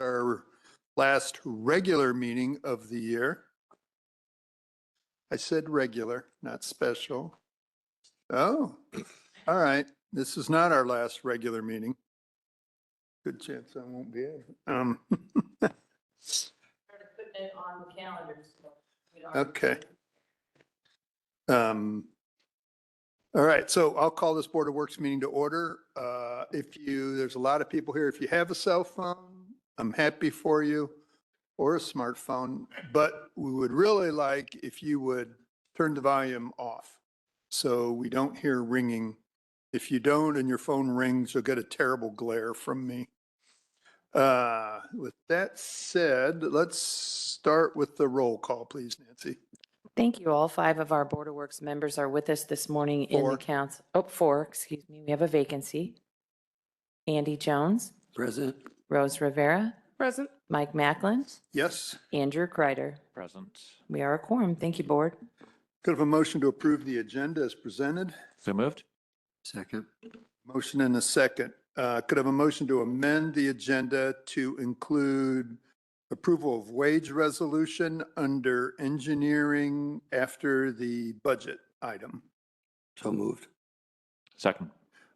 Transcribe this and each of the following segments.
our last regular meeting of the year. I said regular, not special. Oh, all right. This is not our last regular meeting. Good chance I won't be able. Started putting it on the calendar. So we don't- Okay. All right, so I'll call this Board of Works meeting to order. There's a lot of people here. If you have a cell phone, I'm happy for you, or a smartphone, but we would really like if you would turn the volume off so we don't hear ringing. If you don't and your phone rings, you'll get a terrible glare from me. With that said, let's start with the roll call, please, Nancy. Thank you. All 5 of our Board of Works members are with us this morning in the 4. council. Oh, 4, excuse me. We have a vacancy. Andy Jones, Present. Rose Rivera, Present. Mike Macklin, Yes? Andrew Kreider. Present. We are a quorum. Thank you, Board. Could I have a motion to approve the agenda as presented? So moved. Second. Motion and a second. Could I have a motion to amend the agenda to include approval of wage resolution under engineering after the budget item? So moved. Second.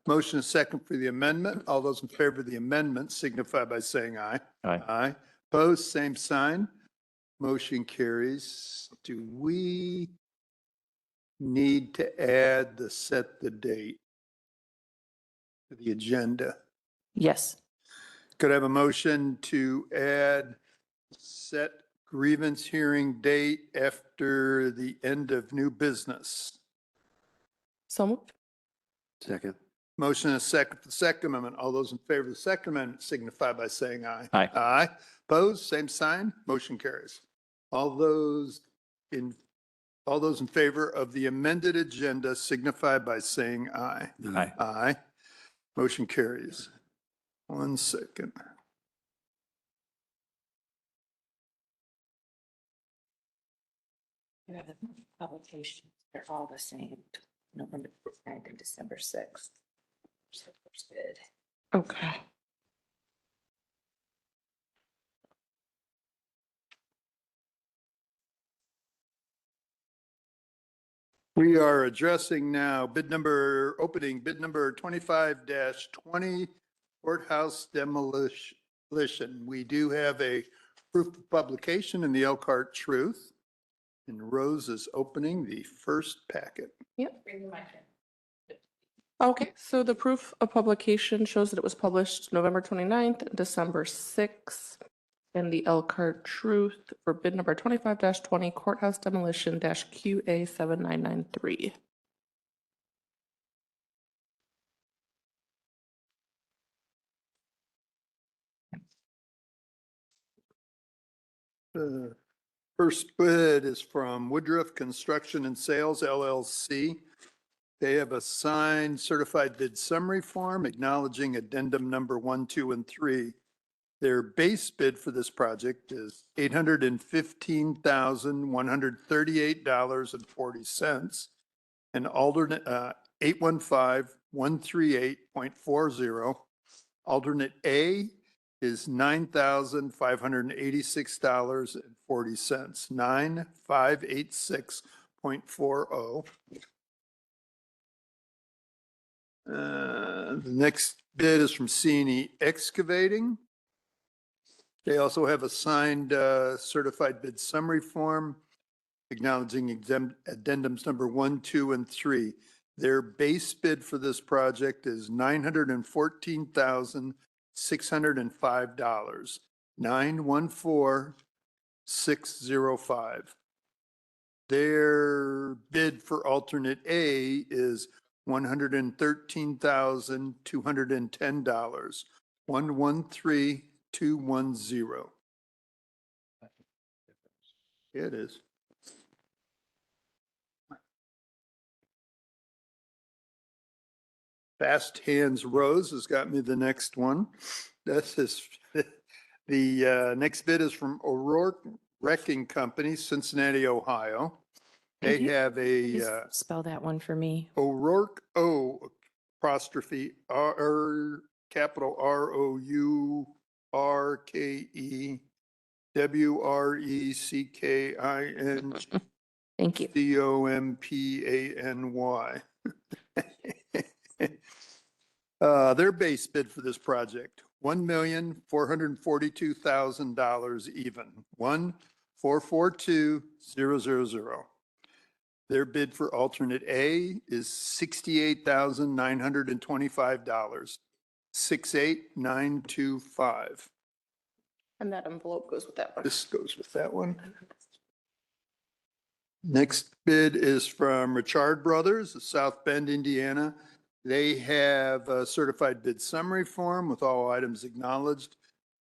Motion is second for the amendment. All those in favor of the amendment signify by saying aye. Aye. Aye. Opposed, same sign. Motion carries. Do we need to add the set the date to the agenda? Yes. Could I have a motion to add set grievance hearing date after the end of new business? So moved. Second. Motion is second for the Second Amendment. All those in favor of the Second Amendment signify by saying aye. Aye. Aye. Opposed, same sign. Motion carries. All those in favor of the amended agenda signify by saying aye. Aye. Aye. Motion carries. 1 second. You have the publications. They're all the same. November 9th and December 6th. So first bid. Okay. We are addressing now bid number 25-20 courthouse demolition. We do have a proof of publication in the Elkhart Truth. And Rose is opening the first packet. Bring the mic in. Okay, so the proof of publication shows that it was published November 29th, and December 6th, in the Elkhart Truth for bid number 25-20 courthouse demolition QA 7993. The first bid is from Woodruff Construction and Sales LLC. They have a signed certified bid summary form acknowledging addendum number 1, 2, and 3. Their base bid for this project is $815,138.40. And alternate 815-138.40. Alternate A is $9,586.40. 9586.40. The next bid is from C&E Excavating. They also have a signed certified bid summary form acknowledging addendums number 1, 2, and 3. Their base bid for this project is $914,605. 914605. Their bid for alternate A is $113,210. 113210. It is. Fast Hands Rose has got me the next one. This is the next bid is from O'Rourke Wrecking Company, Cincinnati, Ohio. They have Please a spell that one for me. O'Rourke O apostrophe R capital ROURKE Thank you. COMPANY. Their base bid for this project, $1,442,000 even, 1,442,000. Their bid for alternate A is $68,925, 68,925. And that envelope goes with that one. This goes with that one. Next bid is from Richard Brothers of South Bend, Indiana. They have a certified bid summary form with all items acknowledged,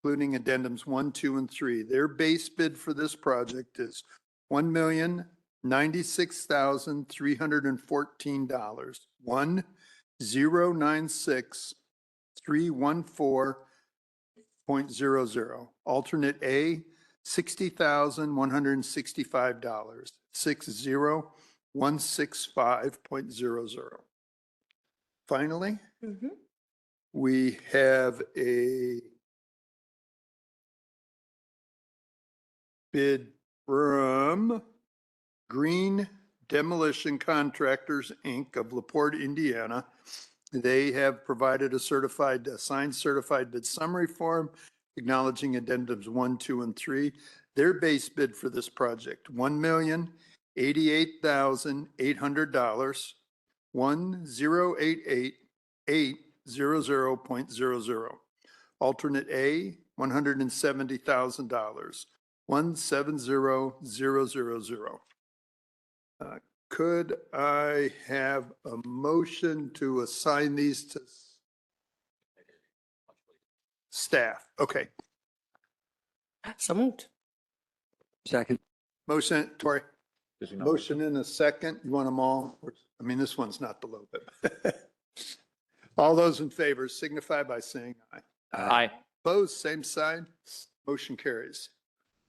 including addendums 1, 2, and 3. Their base bid for this project is $1,096,314, 1,096,314.00. Alternate A, $60,165, 60165.00. Finally, Mhm. we have a bid from Green Demolition Contractors, Inc. of LaPorte, Indiana. They have provided a signed certified bid summary form acknowledging addendums 1, 2, and 3. Their base bid for this project, $1,088,800, 1,088,800.00. Alternate A, $170,000, 170,000. Could I have a motion to assign these to staff? Okay. So moved. Second. Motion, Tori, motion in a second. You want them all? I mean, this one's not the low bid. All those in favor signify by saying aye. Aye. Opposed, same sign. Motion carries.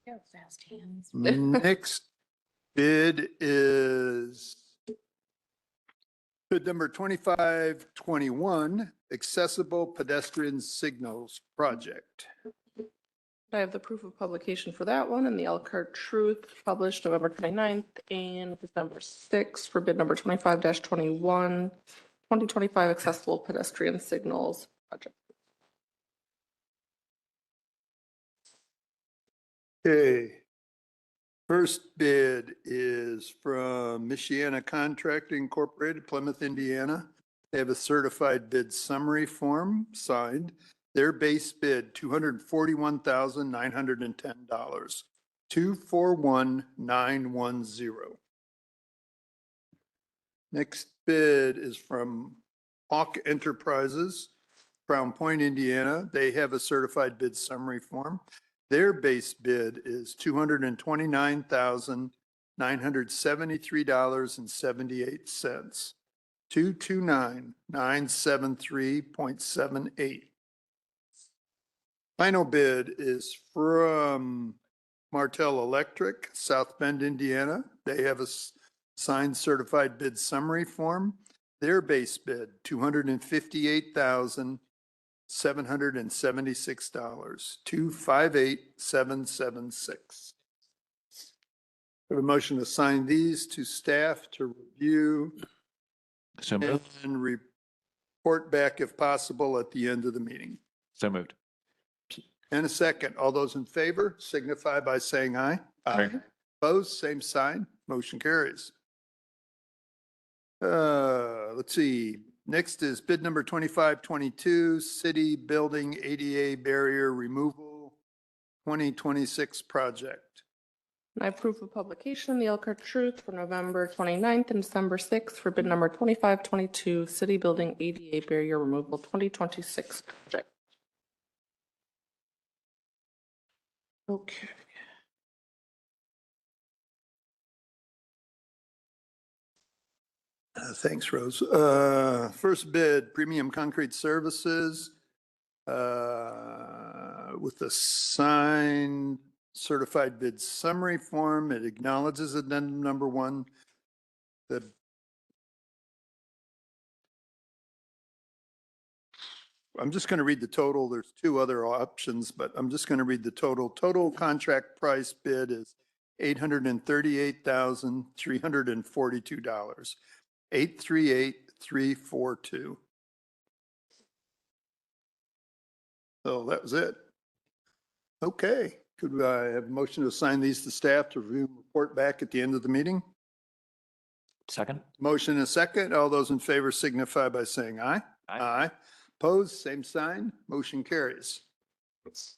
Yeah, fast hands. Next bid is bid number 2521, Accessible Pedestrian Signals Project. I have the proof of publication for that one and the Elkhart Truth published November 29th and December 6th for bid number 25-21, 2025 Accessible Pedestrian Signals Project. Okay. First bid is from Michiana Contracting Incorporated, Plymouth, Indiana. They have a certified bid summary form signed. Their base bid, $241,910, 241,910. Next bid is from Hawk Enterprises, Crown Point, Indiana. They have a certified bid summary form. Their base bid is $229,973.78, 229,973.78. Final bid is from Martel Electric, South Bend, Indiana. They have a signed certified bid summary form. Their base bid, $258,776, 258,776. We have a motion to assign these to staff to review So moved. and report back if possible at the end of the meeting. So moved. And a second. All those in favor signify by saying aye. Aye. Opposed, same sign. Motion carries. Let's see. Next is bid number 2522, City Building ADA Barrier Removal 2026 project. And I have proof of publication, the Elkhart Truth for November 29th and December 6th for bid number 2522, City Building ADA Barrier Removal 2026 project. Okay. Thanks, Rose. First bid, Premium Concrete Services with the signed certified bid summary form. It acknowledges addendum number 1. The I'm just going to read the total. There's two other options, but I'm just going to read the total. Total contract price bid is $838,342. 838,342. So that was it. Okay, could I have a motion to assign these to staff to review and report back at the end of the meeting? Second? Motion and a second. All those in favor signify by saying aye. Aye. Opposed, same sign. Motion carries. Is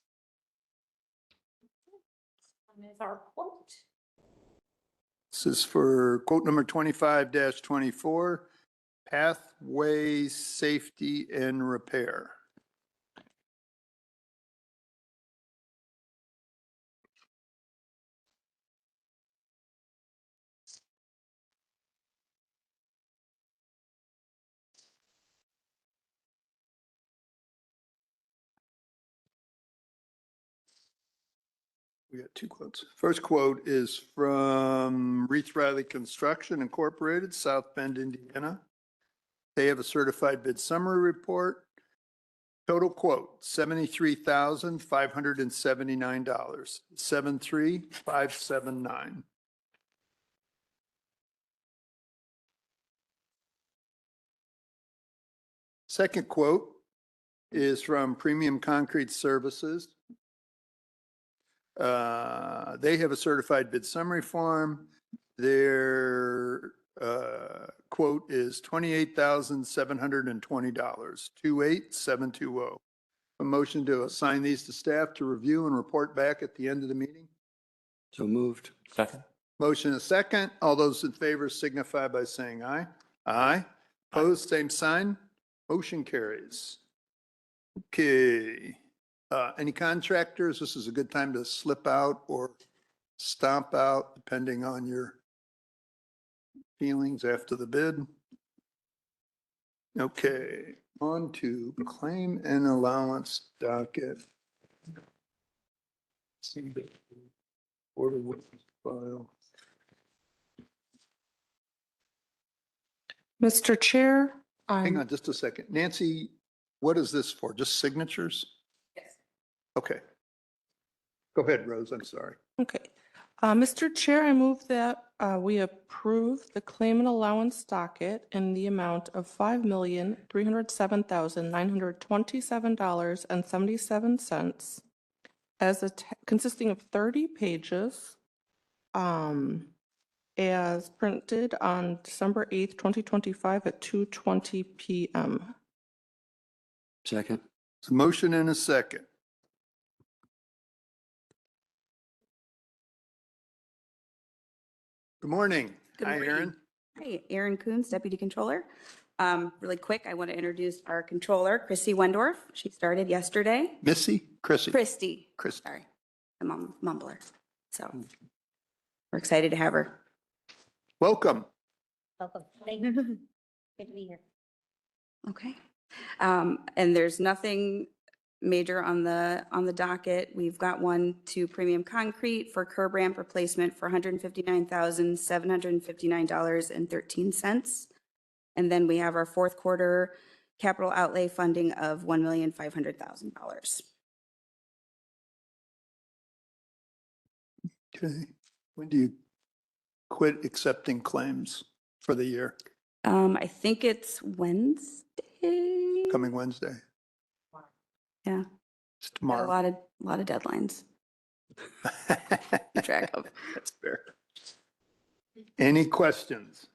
our quote. This is for quote number 25-24, pathway safety and repair. We got two quotes. First quote is from Reith Riley Construction Incorporated, South Bend, Indiana. They have a certified bid summary report. Total quote, $73,579, 73579. Second quote is from Premium Concrete Services. They have a certified bid summary form. Their quote is $28,720, 28720. A motion to assign these to staff to review and report back at the end of the meeting. So moved. Second? Motion is second. All those in favor signify by saying aye. Aye. Opposed, same sign. Motion carries. Okay. Any contractors? This is a good time to slip out or stomp out, depending on your feelings after the bid. Okay, on to claim and allowance docket. See the order witness file. Mr. Chair, Hang on just a second. Nancy, what is this for? Just signatures? Yes. Okay. Go ahead, Rose. I'm sorry. Okay. Mr. Chair, I move that we approve the claim and allowance docket in the amount of $5,307,927.77 as consisting of 30 pages, as printed on December 8th, 2025 at 2:20 PM. Second. It's a motion and a second. Good morning. Good Hi, morning. Aaron. Hi, Erin Coons, Deputy Controller. Really quick, I want to introduce our Controller, Chrissy Wendorf. She started yesterday. Missy? Chrissy? Christy, Christy. sorry, I'm mumbler. So we're excited to have her. Welcome. Welcome. Thank you. Good to be here. Okay. And there's nothing major on the docket. We've got one to Premium Concrete for curb ramp replacement for $159,759.13. And then we have our fourth quarter capital outlay funding of $1,500,000. Okay. When do you quit accepting claims for the year? I think it's Wednesday. Coming Wednesday? Yeah, It's got a tomorrow. lot of deadlines to keep track of. That's fair. Any questions?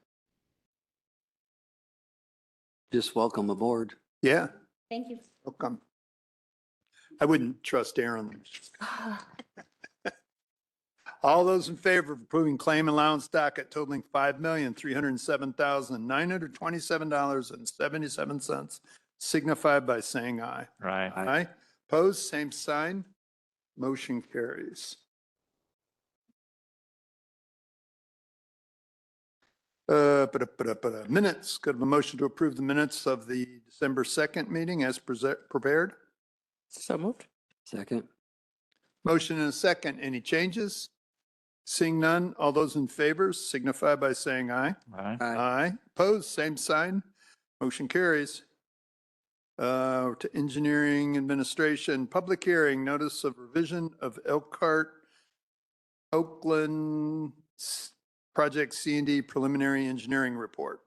Just welcome aboard. Yeah, Thank you. welcome. I wouldn't trust Aaron. All those in favor of approving claim allowance docket totaling $5,307,927.77 signify by saying aye. Right. Aye. Opposed, same sign. Motion carries. Minutes, could I have a motion to approve the minutes of the December 2nd meeting as prepared? So moved. Second. Motion and a second. Any changes? Seeing none, all those in favor signify by saying aye. Aye. Aye. Aye. Opposed, same sign. Motion carries. To engineering administration, public hearing, notice of revision of Elkhart, Oakland Project C&D preliminary engineering report.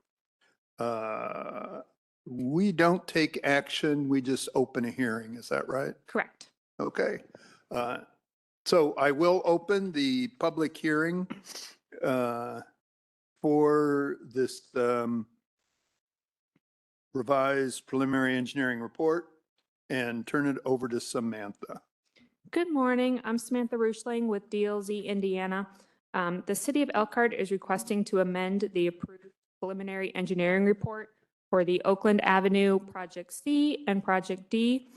We don't take action, we just open a hearing, is that right? Correct. Okay. So I will open the public hearing for this revised preliminary engineering report and turn it over to Samantha. Good morning. I'm Samantha Rushling with DLZ Indiana. The city of Elkhart is requesting to amend the approved preliminary engineering report for the Oakland Avenue Project C and Project D.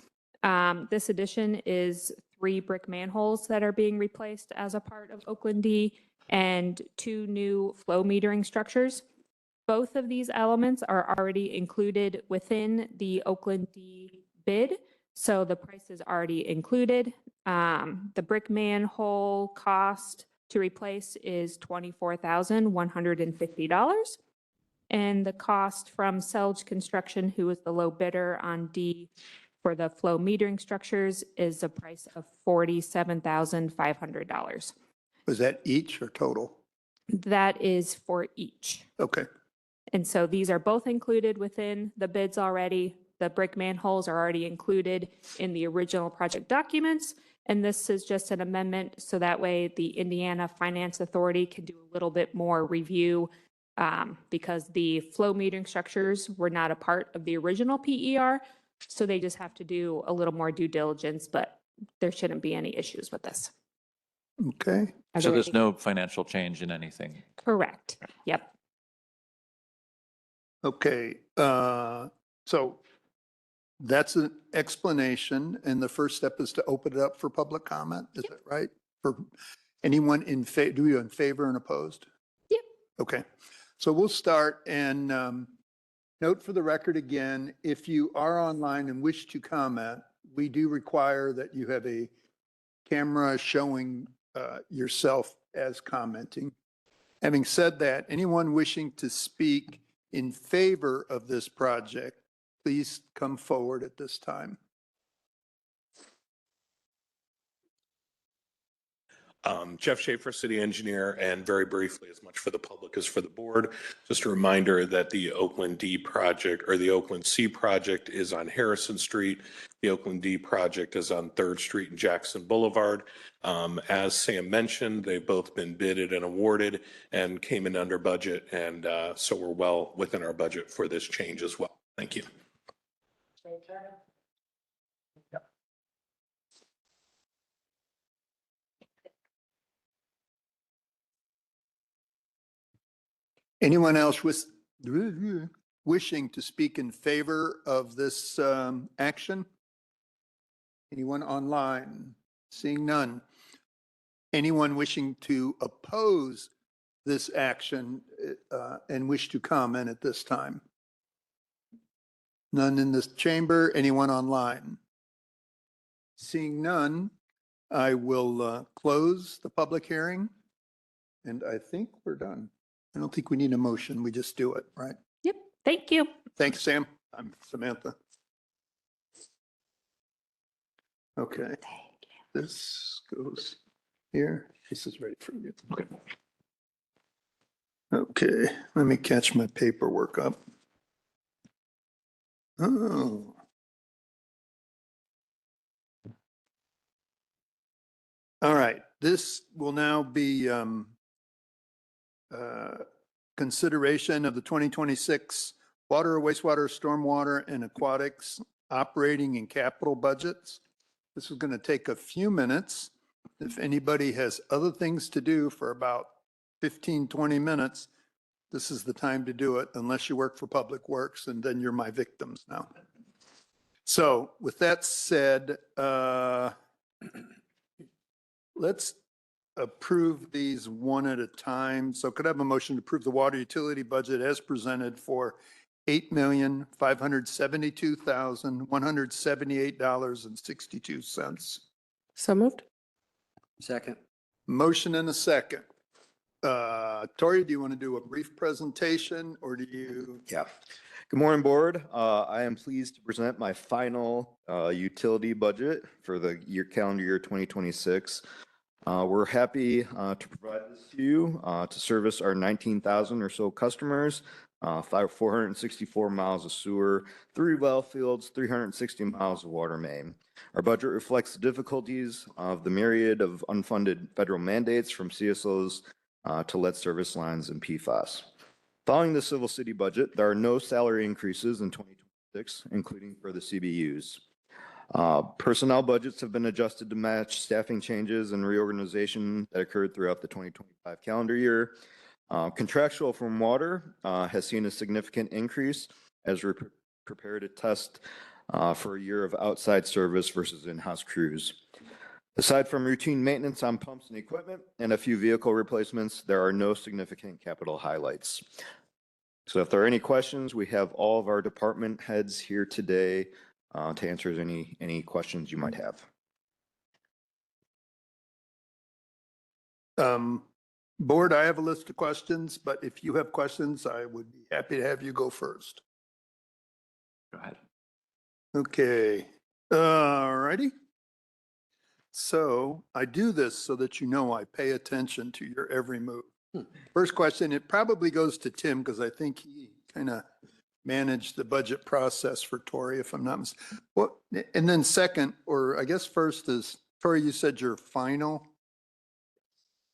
This addition is 3 brick manholes that are being replaced as a part of Oakland D and 2 new flow metering structures. Both of these elements are already included within the Oakland D bid, so the price is already included. The brick manhole cost to replace is $24,150. And the cost from Selge Construction, who is the low bidder on D for the flow metering structures, is a price of $47,500. Was that each or total? That is for each. Okay. And so these are both included within the bids already. The brick manholes are already included in the original project documents. And this is just an amendment so that way the Indiana Finance Authority can do a little bit more review because the flow metering structures were not a part of the original PER. So they just have to do a little more due diligence, but there shouldn't be any issues with this. Okay. Are So there there's any- no financial change in anything. Correct. Yep. Okay. So that's an explanation. And the first step is to open it up for public comment. Is that right? For anyone in favor, do you in favor and opposed? Yep. Okay. So we'll start and note for the record again, if you are online and wish to comment, we do require that you have a camera showing yourself as commenting. Having said that, anyone wishing to speak in favor of this project, please come forward at this time. Jeff Schaefer, city engineer, and very briefly, as much for the public as for the board, just a reminder that the Oakland D project or the Oakland C project is on Harrison Street. The Oakland D project is on 3rd Street and Jackson Boulevard. As Sam mentioned, they've both been bidded and awarded and came in under budget. And so we're well within our budget for this change as well. Thank you. Anyone else wishing to speak in favor of this action? Anyone online? Seeing none. Anyone wishing to oppose this action and wish to comment at this time? None in this chamber. Anyone online? Seeing none, I will close the public hearing. And I think we're done. I don't think we need a motion. We just do it, right? Yep. Thank you. Thanks, Sam. I'm Samantha. Okay. This goes here. This is ready for you. Okay. Okay, let me catch my paperwork up. Oh. All right, this will now be consideration of the 2026 water, wastewater, stormwater, and aquatics operating and capital budgets. This is going to take a few minutes. If anybody has other things to do for about 15, 20 minutes, this is the time to do it, unless you work for Public Works, and then you're my victims now. So with that said, let's approve these one at a time. So could I have a motion to approve the water utility budget as presented for $8,572,178.62? So moved. Second. Motion and a second. Tori, do you want to do a brief presentation or do you? Yeah. Good morning, Board. I am pleased to present my final utility budget for the calendar year 2026. We're happy to provide this to you to service our 19,000 or so customers, 464 miles of sewer, 3 well fields, 360 miles of water main. Our budget reflects the difficulties of the myriad of unfunded federal mandates from CSOs to lead service lines and PFAS. Following the Civil City budget, there are no salary increases in 2026, including for the CBUs. Personnel budgets have been adjusted to match staffing changes and reorganization that occurred throughout the 2025 calendar year. Contractual from water has seen a significant increase as we prepare to test for a year of outside service versus in-house crews. Aside from routine maintenance on pumps and equipment and a few vehicle replacements, there are no significant capital highlights. So if there are any questions, we have all of our department heads here today to answer any questions you might have. Board, I have a list of questions, but if you have questions, I would be happy to have you go first. Go ahead. Okay, all righty. So I do this so that you know I pay attention to your every move. First question, it probably goes to Tim because I think he kind of managed the budget process for Tori, if I'm not mistaken. What? And then second, or I guess first is, Tori, you said your final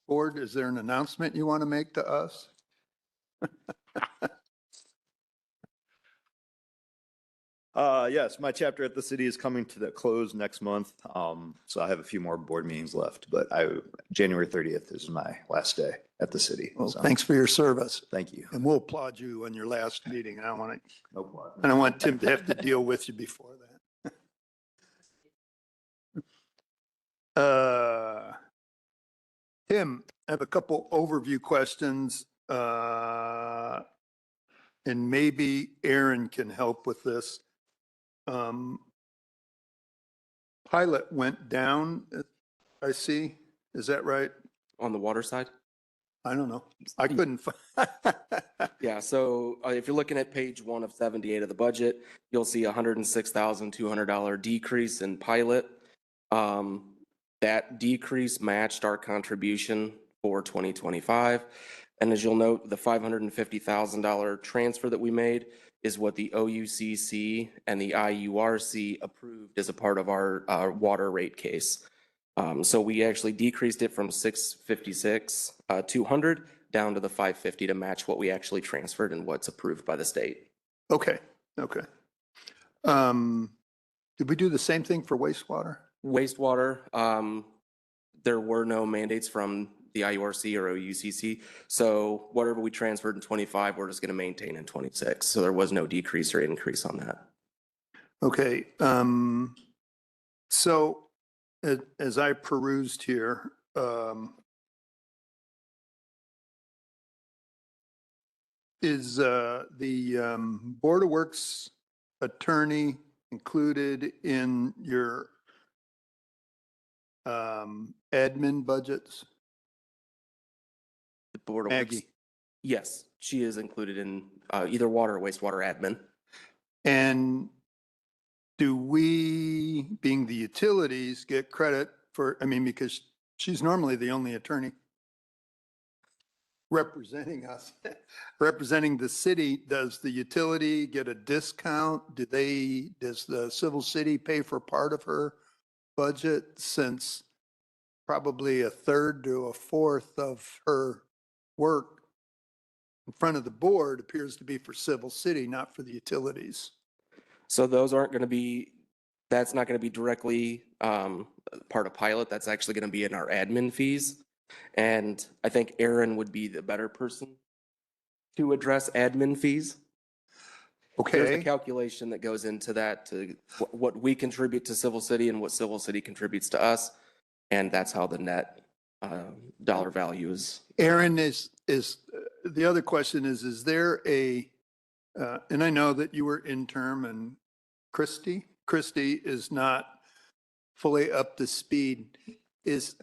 board. Is there an announcement you want to make to us? Yes, my chapter at the city is coming to the close next month. So I have a few more board meetings left, but January 30th is my last day at the city. Well, So, thanks for your service. thank you. And we'll applaud you on your last meeting. I No problem. don't want Tim to have to deal with you before that. Tim, I have a couple overview questions. And maybe Aaron can help with this. Pilot went down, I see. Is that right? On the water side? I don't know. I couldn't. Yeah, so if you're looking at page 1 of 78 of the budget, you'll see a $106,200 decrease in pilot. That decrease matched our contribution for 2025. And as you'll note, the $550,000 transfer that we made is what the OUCC and the IURC approved as a part of our water rate case. So we actually decreased it from 656,200 down to the 550 to match what we actually transferred and what's approved by the state. Okay, okay. Did we do the same thing for wastewater? Wastewater, there were no mandates from the IURC or OUCC. So whatever we transferred in 25, we're just going to maintain in 26. So there was no decrease or increase on that. Okay. So as I perused here, is the Board of Works attorney included in your admin budgets? The Board of Works. Maggie. Yes, she is included in either water or wastewater admin. And do we, being the utilities, get credit for, I mean, because she's normally the only attorney representing us, representing the city, does the utility get a discount? Does the Civil City pay for part of her budget, since probably a third to a fourth of her work in front of the board appears to be for Civil City, not for the utilities? So those aren't going to be, that's not going to be directly part of pilot. That's actually going to be in our admin fees. And I think Aaron would be the better person to address admin fees. There's a Okay, calculation that goes into that, to what we contribute to Civil City and what Civil City contributes to us. And that's how the net dollar value is. Aaron, the other question is there and I know that you were interim, and Christy is not fully up to speed. Is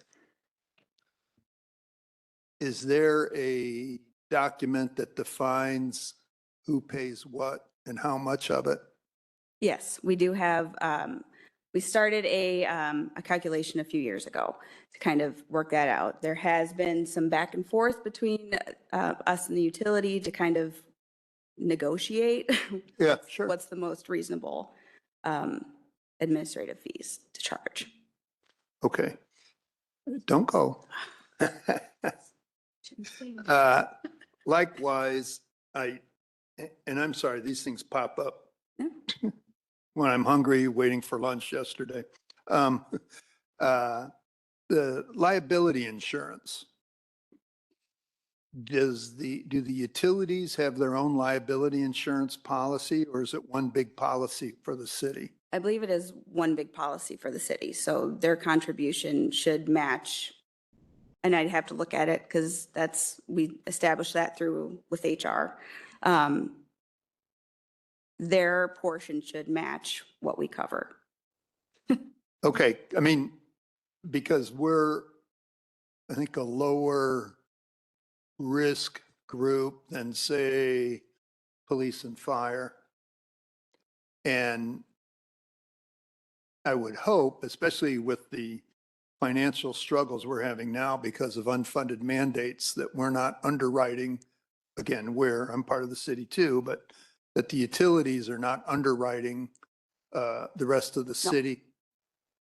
there a document that defines who pays what and how much of it? Yes, we do have, we started a calculation a few years ago to kind of work that out. There has been some back and forth between us and the utility to kind of negotiate Yeah, sure. what's the most reasonable administrative fees to charge. Okay. Don't go. Likewise, and I'm sorry, these things pop up Yeah. when I'm hungry, waiting for lunch yesterday. The liability insurance. Do the utilities have their own liability insurance policy, or is it one big policy for the city? I believe it is one big policy for the city, so their contribution should match. And I'd have to look at it because we established that with HR. Their portion should match what we cover. Okay, I mean, because we're, I think, a lower risk group than, say, police and fire. And I would hope, especially with the financial struggles we're having now because of unfunded mandates, that we're not underwriting, again, I'm part of the city too, but that the utilities are not underwriting the rest of the No. city.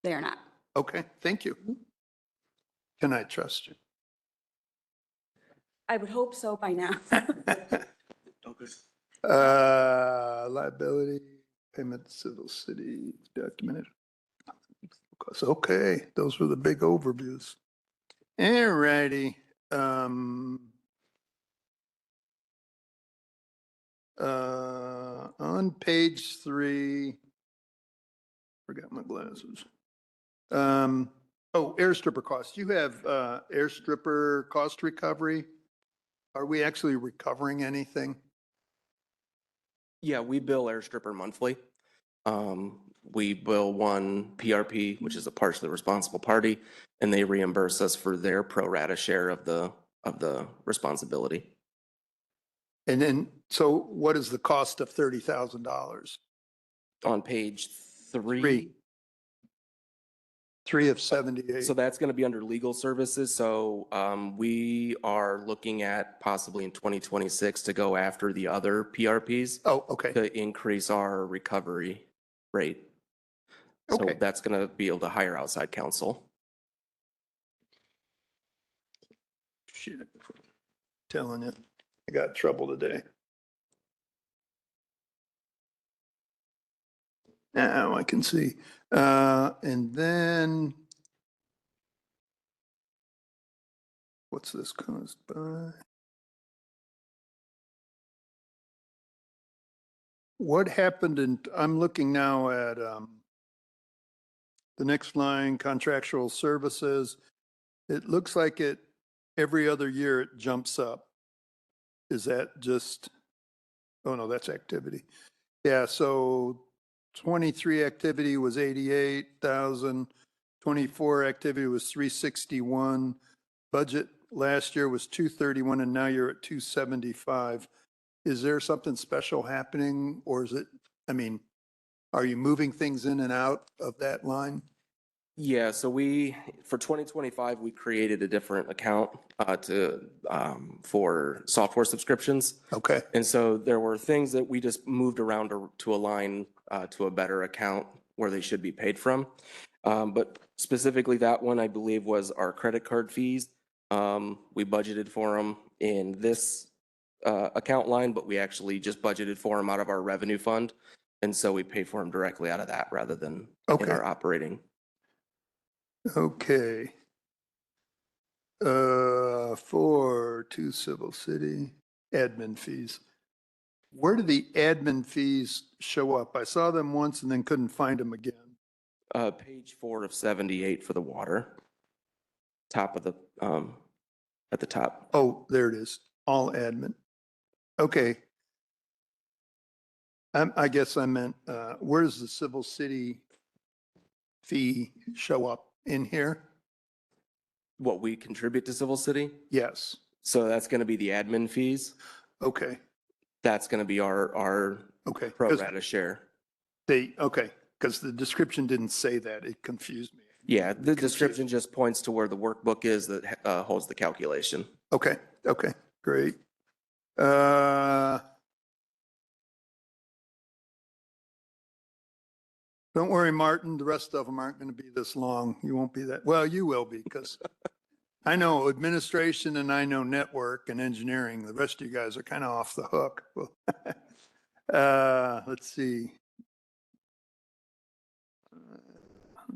They are not. Okay, thank you. Can I trust you? I would hope so by now. Liability, payment, civil city, documented. Okay, those were the big overviews. All righty. On page 3, forgot my glasses. Air stripper costs. You have air stripper cost recovery. Are we actually recovering anything? Yeah, we bill Air Stripper monthly. We bill one PRP, which is a partially responsible party, and they reimburse us for their pro rata share of the responsibility. And then, so what is the cost of $30,000? On page 3. 3 of 78. So that's going to be under legal services. So we are looking at possibly in 2026 to go after the other PRPs Oh, okay. to increase our recovery rate. So Okay. that's going to be able to hire outside counsel. Shit. Telling you, I got trouble today. Now I can see. And then what's this caused by? What happened I'm looking now at the next line, contractual services. It looks like every other year it jumps up. Is that just, oh no, that's activity. Yeah, so 23 activity was 88,000, 24 activity was 361. Budget last year was 231 and now you're at 275. Is there something special happening or is it, I mean, are you moving things in and out of that line? Yeah, so for 2025, we created a different account for software subscriptions. Okay, And so there were things that we just moved around to align to a better account where they should be paid from. But specifically that one, I believe, was our credit card fees. We budgeted for them in this account line, but we actually just budgeted for them out of our revenue fund. And so we pay for them directly out of that rather than in Okay. our operating. okay. For civil city admin fees. Where do the admin fees show up? I saw them once and then couldn't find them again. Page 4 of 78 for the water. Top of the, at the top. Oh, there it is. All admin. Okay. I guess I meant, where does the civil city fee show up in here? What we contribute to Civil City. Yes. So that's going to be the admin fees. Okay. That's going to be our Okay. pro 'Cause rata share. okay, because the description didn't say that. It confused me. Yeah, the description just points to where the workbook is that holds the calculation. Okay, okay, great. Don't worry, Martin, the rest of them aren't going to be this long. You won't be that, well, you will be, because I know administration and I know network and engineering. The rest of you guys are kind of off the hook. Let's see.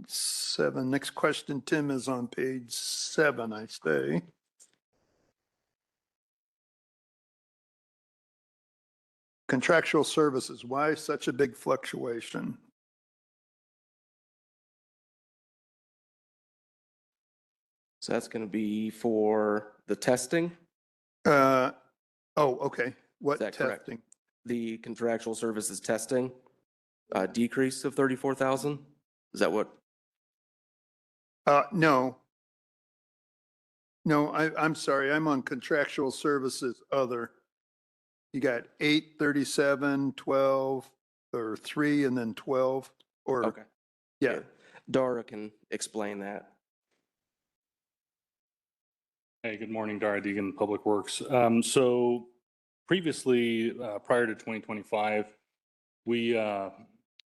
7, next question, Tim, is on page 7, I say. Contractual services, why such a big fluctuation? So that's going to be for the testing, Oh, okay. What that correct? testing? the contractual services testing, decrease of 34,000? Is that what? No. No, I'm sorry. I'm on contractual services other. You got 8, 37, 12, or 3, and then 12, or, Okay. yeah. Dara can explain that. Hey, good morning, Dara Deegan, Public Works. So previously, prior to 2025, we had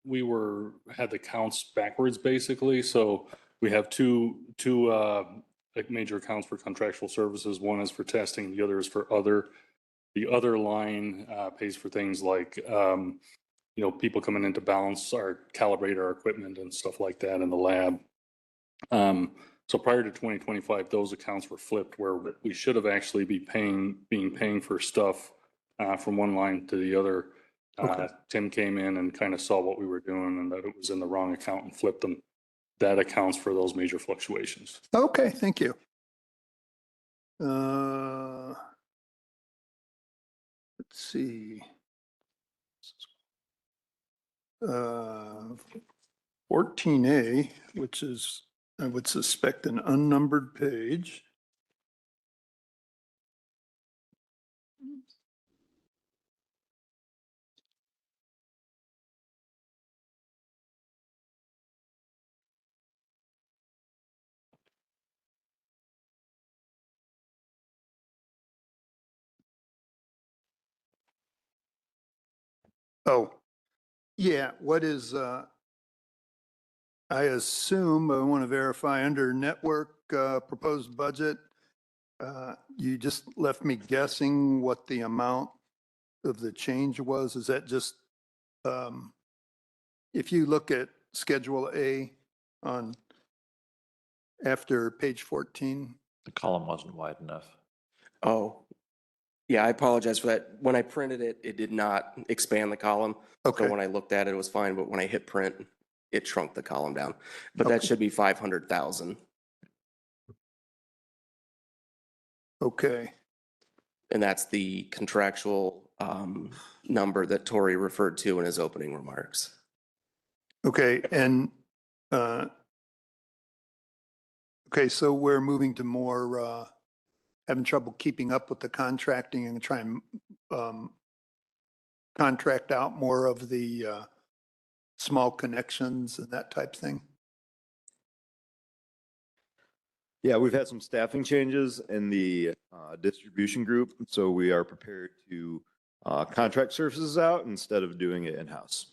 the counts backwards, basically. So we have two like major accounts for contractual services. One is for testing, the other is for other. The other line pays for things like, people coming in to balance our calibrate our equipment and stuff like that in the lab. So prior to 2025, those accounts were flipped where we should have actually been paying for stuff from one line to the other. Okay. Tim came in and kind of saw what we were doing and that it was in the wrong account and flipped them. That accounts for those major fluctuations. Okay, thank you. Let's see. 14A, which is, I would suspect, an unnumbered page. Oh, yeah, what is, I assume, I want to verify, under network proposed budget, you just left me guessing what the amount of the change was. Is that just, if you look at Schedule A on, after page 14? The column wasn't wide enough. Oh, yeah, I apologize for that. When I printed it, it did not expand the column. Okay. So when I looked at it, it was fine, but when I hit print, it shrunk the column down. But that Okay. should be 500,000. Okay. And that's the contractual number that Tori referred to in his opening remarks. Okay, and, okay, so we're moving to more, having trouble keeping up with the contracting and try and contract out more of the small connections and that type thing. Yeah, we've had some staffing changes in the distribution group, so we are prepared to contract services out instead of doing it in-house.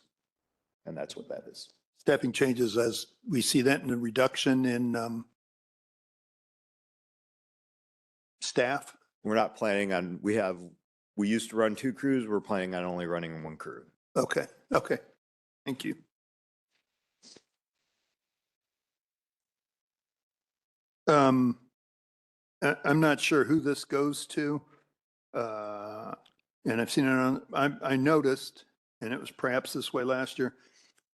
And that's what that is. Staffing changes as we see that in a reduction in staff. We're not planning on, we used to run 2 crews, we're planning on only running 1 crew. Okay, okay, thank you. I'm not sure who this goes to. And I've seen it on, I noticed, and it was perhaps this way last year,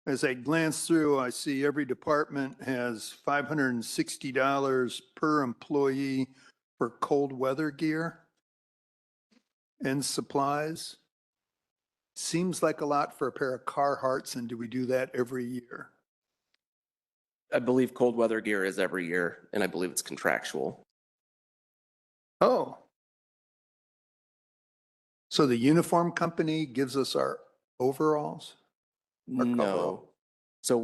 as I glance through, I see every department has $560 per employee for cold weather gear and supplies. Seems like a lot for a pair of Carhartts, and do we do that every year? I believe cold weather gear is every year, and I believe it's contractual. Oh. So the uniform company gives us our overalls? Or No. coverall? So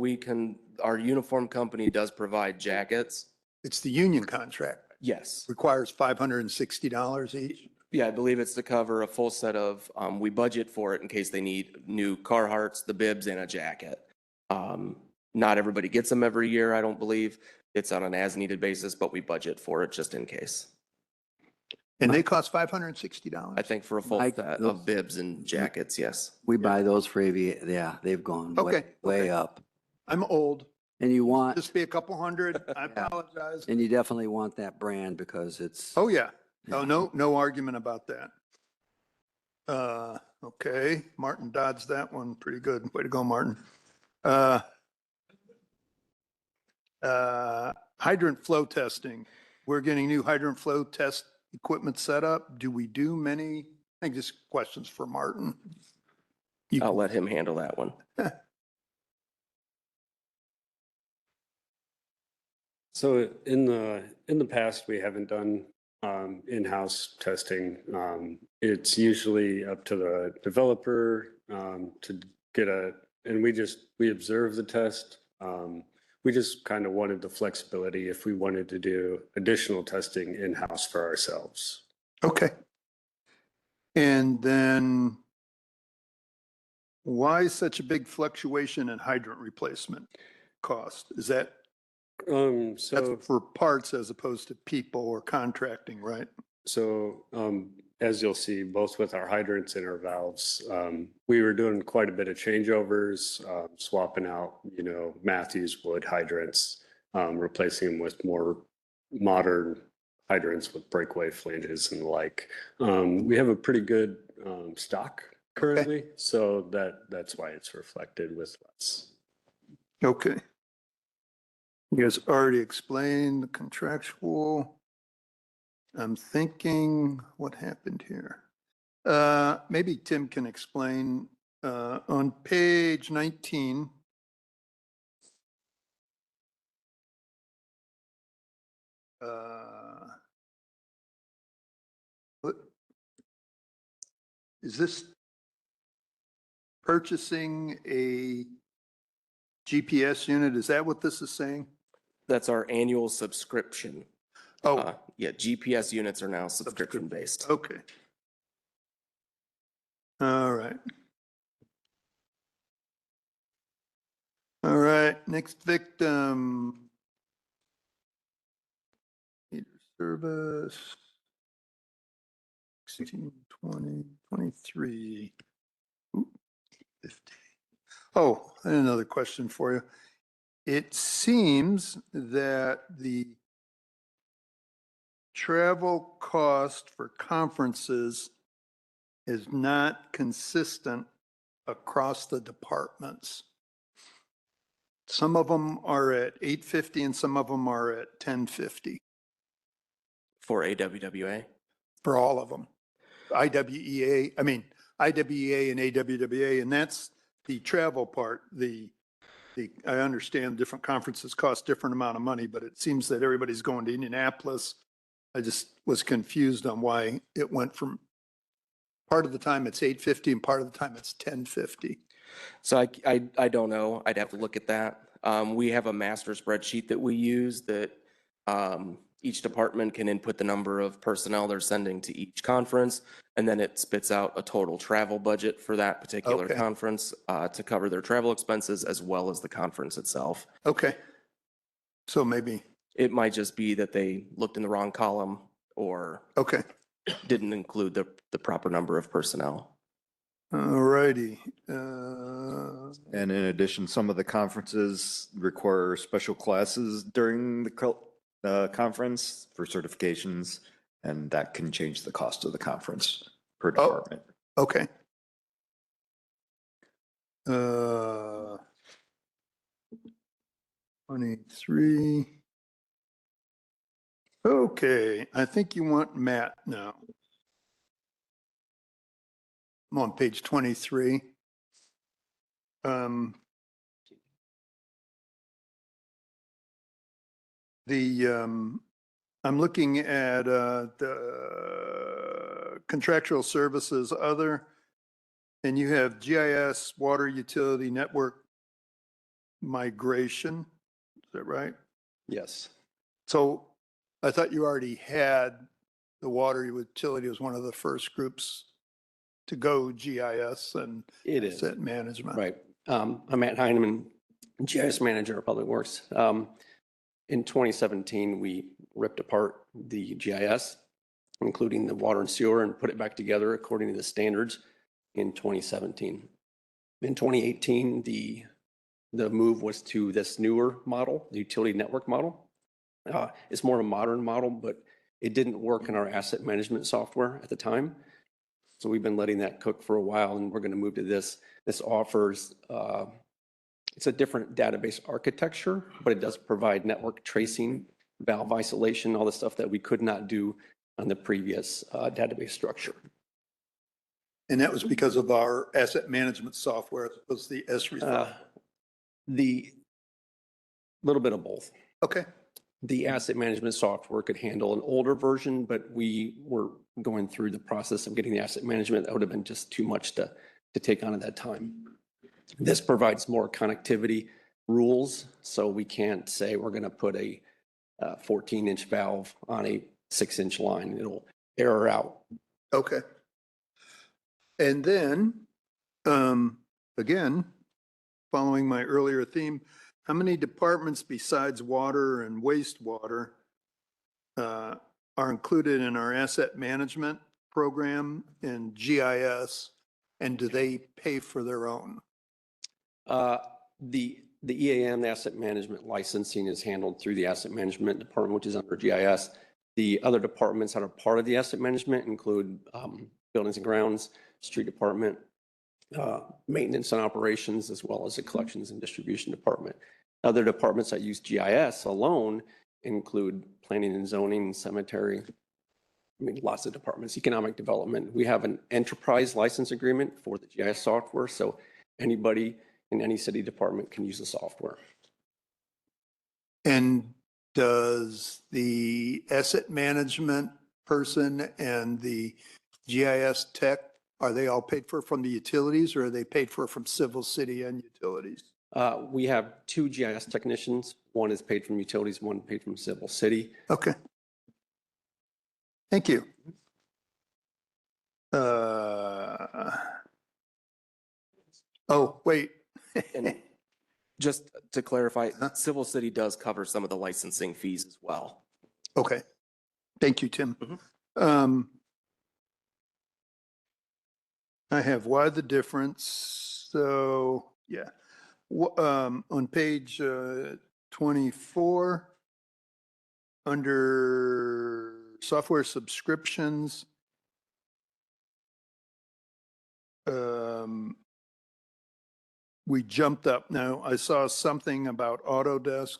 our uniform company does provide jackets. It's the union contract. Yes. Requires $560 each? Yeah, I believe it's to cover a full set of, we budget for it in case they need new Carhartts, the bibs, and a jacket. Not everybody gets them every year, I don't believe. It's on an as-needed basis, but we budget for it just in case. And they cost $560? I think for a full Mike, set those- of bibs and jackets, yes. We buy those for yeah, they've gone way, Okay, way okay. up. I'm old. And you want, Just be a couple hundred. I Yeah. apologize. and you definitely want that brand because it's, Oh, yeah. Oh, Yeah. no argument about that. Okay, Martin dodged that one pretty good. Way to go, Martin. Hydrant flow testing. We're getting new hydrant flow test equipment set up. Do we do many? I think this question's for Martin. You I'll can- let him handle that one. So in the past, we haven't done in-house testing. It's usually up to the developer to get and we observe the test. We just kind of wanted the flexibility if we wanted to do additional testing in-house for ourselves. Okay. And then why such a big fluctuation in hydrant replacement cost? Is that, So that's for parts as opposed to people or contracting, right? So as you'll see, both with our hydrants and our valves, we were doing quite a bit of changeovers, swapping out, Matthews wood hydrants, replacing them with more modern hydrants with breakaway flanges and the like. We have a pretty good stock currently, so that's why it's reflected with less. Okay. You guys already explained the contractual. I'm thinking what happened here. Maybe Tim can explain, on page 19. What is this purchasing a GPS unit? Is that what this is saying? That's our annual subscription. Oh, Yeah, GPS units are now subscription-based. okay. All right. All right, next victim. Meter service. 16, 20, 23. Ooh, 50. Oh, I had another question for you. It seems that the travel cost for conferences is not consistent across the departments. Some of them are at $850 and some of them are at $1050 For AWWA? for all of them. IWEA and AWWA, and that's the travel part. I understand different conferences cost different amount of money, but it seems that everybody's going to Indianapolis. I just was confused on why it went from part of the time it's $850 and part of the time it's $1050. So I don't know. I'd have to look at that. We have a master spreadsheet that we use that each department can input the number of personnel they're sending to each conference, and then it spits out a total travel budget for that particular Okay. conference to cover their travel expenses as well as the conference itself. Okay. So maybe, It might just be that they looked in the wrong column or okay. didn't include the proper number of personnel. All righty. And in addition, some of the conferences require special classes during the conference for certifications, and that can change the cost of the conference per department. Okay. 23. Okay, I think you want Matt now. I'm on page 23. I'm looking at the contractual services, other, and you have GIS, water utility network migration. Is that right? Yes. So I thought you already had the water utility was one of the first groups to go GIS and It is. asset management. Right. I'm Matt Heineman, GIS Manager of Public Works. In 2017, we ripped apart the GIS, including the water and sewer, and put it back together according to the standards in 2017. In 2018, the move was to this newer model, the utility network model. It's more of a modern model, but it didn't work in our asset management software at the time. So we've been letting that cook for a while, and we're going to move to this. This offers, it's a different database architecture, but it does provide network tracing, valve isolation, all the stuff that we could not do on the previous database structure. And that was because of our asset management software, as opposed to the SRE. The little bit of both. Okay. The asset management software could handle an older version, but we were going through the process of getting the asset management. That would have been just too much to take on at that time. This provides more connectivity rules, so we can't say we're going to put a 14-inch valve on a 6-inch line. It'll error out. Okay. And then, again, following my earlier theme, how many departments besides water and wastewater are included in our asset management program and GIS, and do they pay for their own? The EAM, the asset management licensing, is handled through the asset management department, which is under GIS. The other departments that are part of the asset management include buildings and grounds, street department, maintenance and operations, as well as the collections and distribution department. Other departments that use GIS alone include planning and zoning, cemetery, I mean, lots of departments, economic development. We have an enterprise license agreement for the GIS software, so anybody in any city department can use the software. And does the asset management person and the GIS tech, are they all paid for from the utilities, or are they paid for from civil, city, and utilities? We have 2 GIS technicians. One is paid from utilities, one paid from civil city. Okay. Thank you. Oh, wait. And just to clarify, Civil City does cover some of the licensing fees as well. Okay. Thank you, Tim. I have why the difference. So, yeah. On page 24, under software subscriptions, we jumped up. Now, I saw something about Autodesk.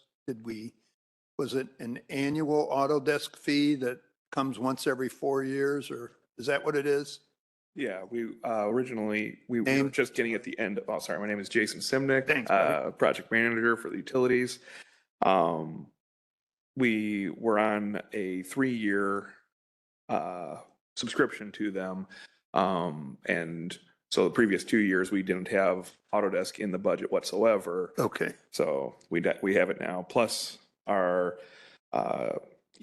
Was it an annual Autodesk fee that comes once every 4 years, or is that what it is? Yeah, we originally, we were Name? just getting at the end of, oh, sorry, my name is Jason Simnick. Thanks, buddy. Project manager for the utilities. We were on a 3-year subscription to them. And so the previous 2 years, we didn't have Autodesk in the budget whatsoever. Okay. So we have it now, plus our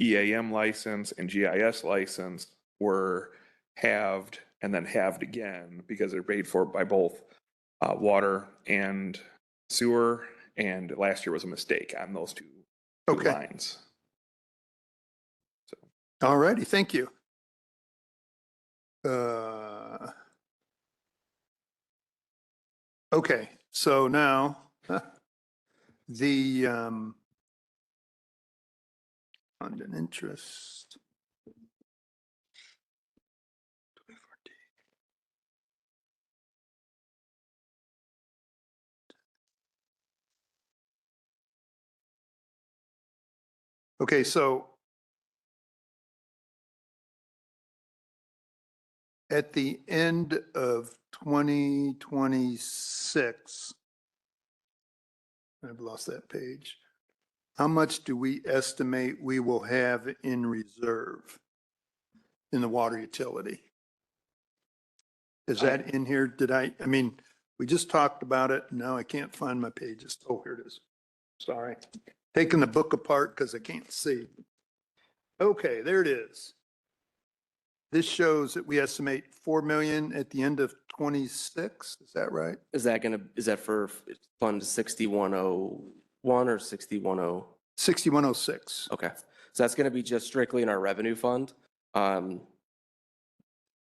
EAM license and GIS license were halved and then halved again because they're paid for by both water and sewer. And last year was a mistake on those two lines. So. All righty. Thank you. Okay. So now the fund and interest. Okay, so at the end of 2026, I've lost that page. How much do we estimate we will have in reserve in the water utility? Is that in here? I mean, we just talked about it. Now I can't find my pages. Oh, here it is. Sorry. Taking the book apart because I can't see. Okay, there it is. This shows that we estimate 4 million at the end of 26. Is that right? Is that for Fund 6101 or 610? 6106. Okay, so that's gonna be just strictly in our revenue fund.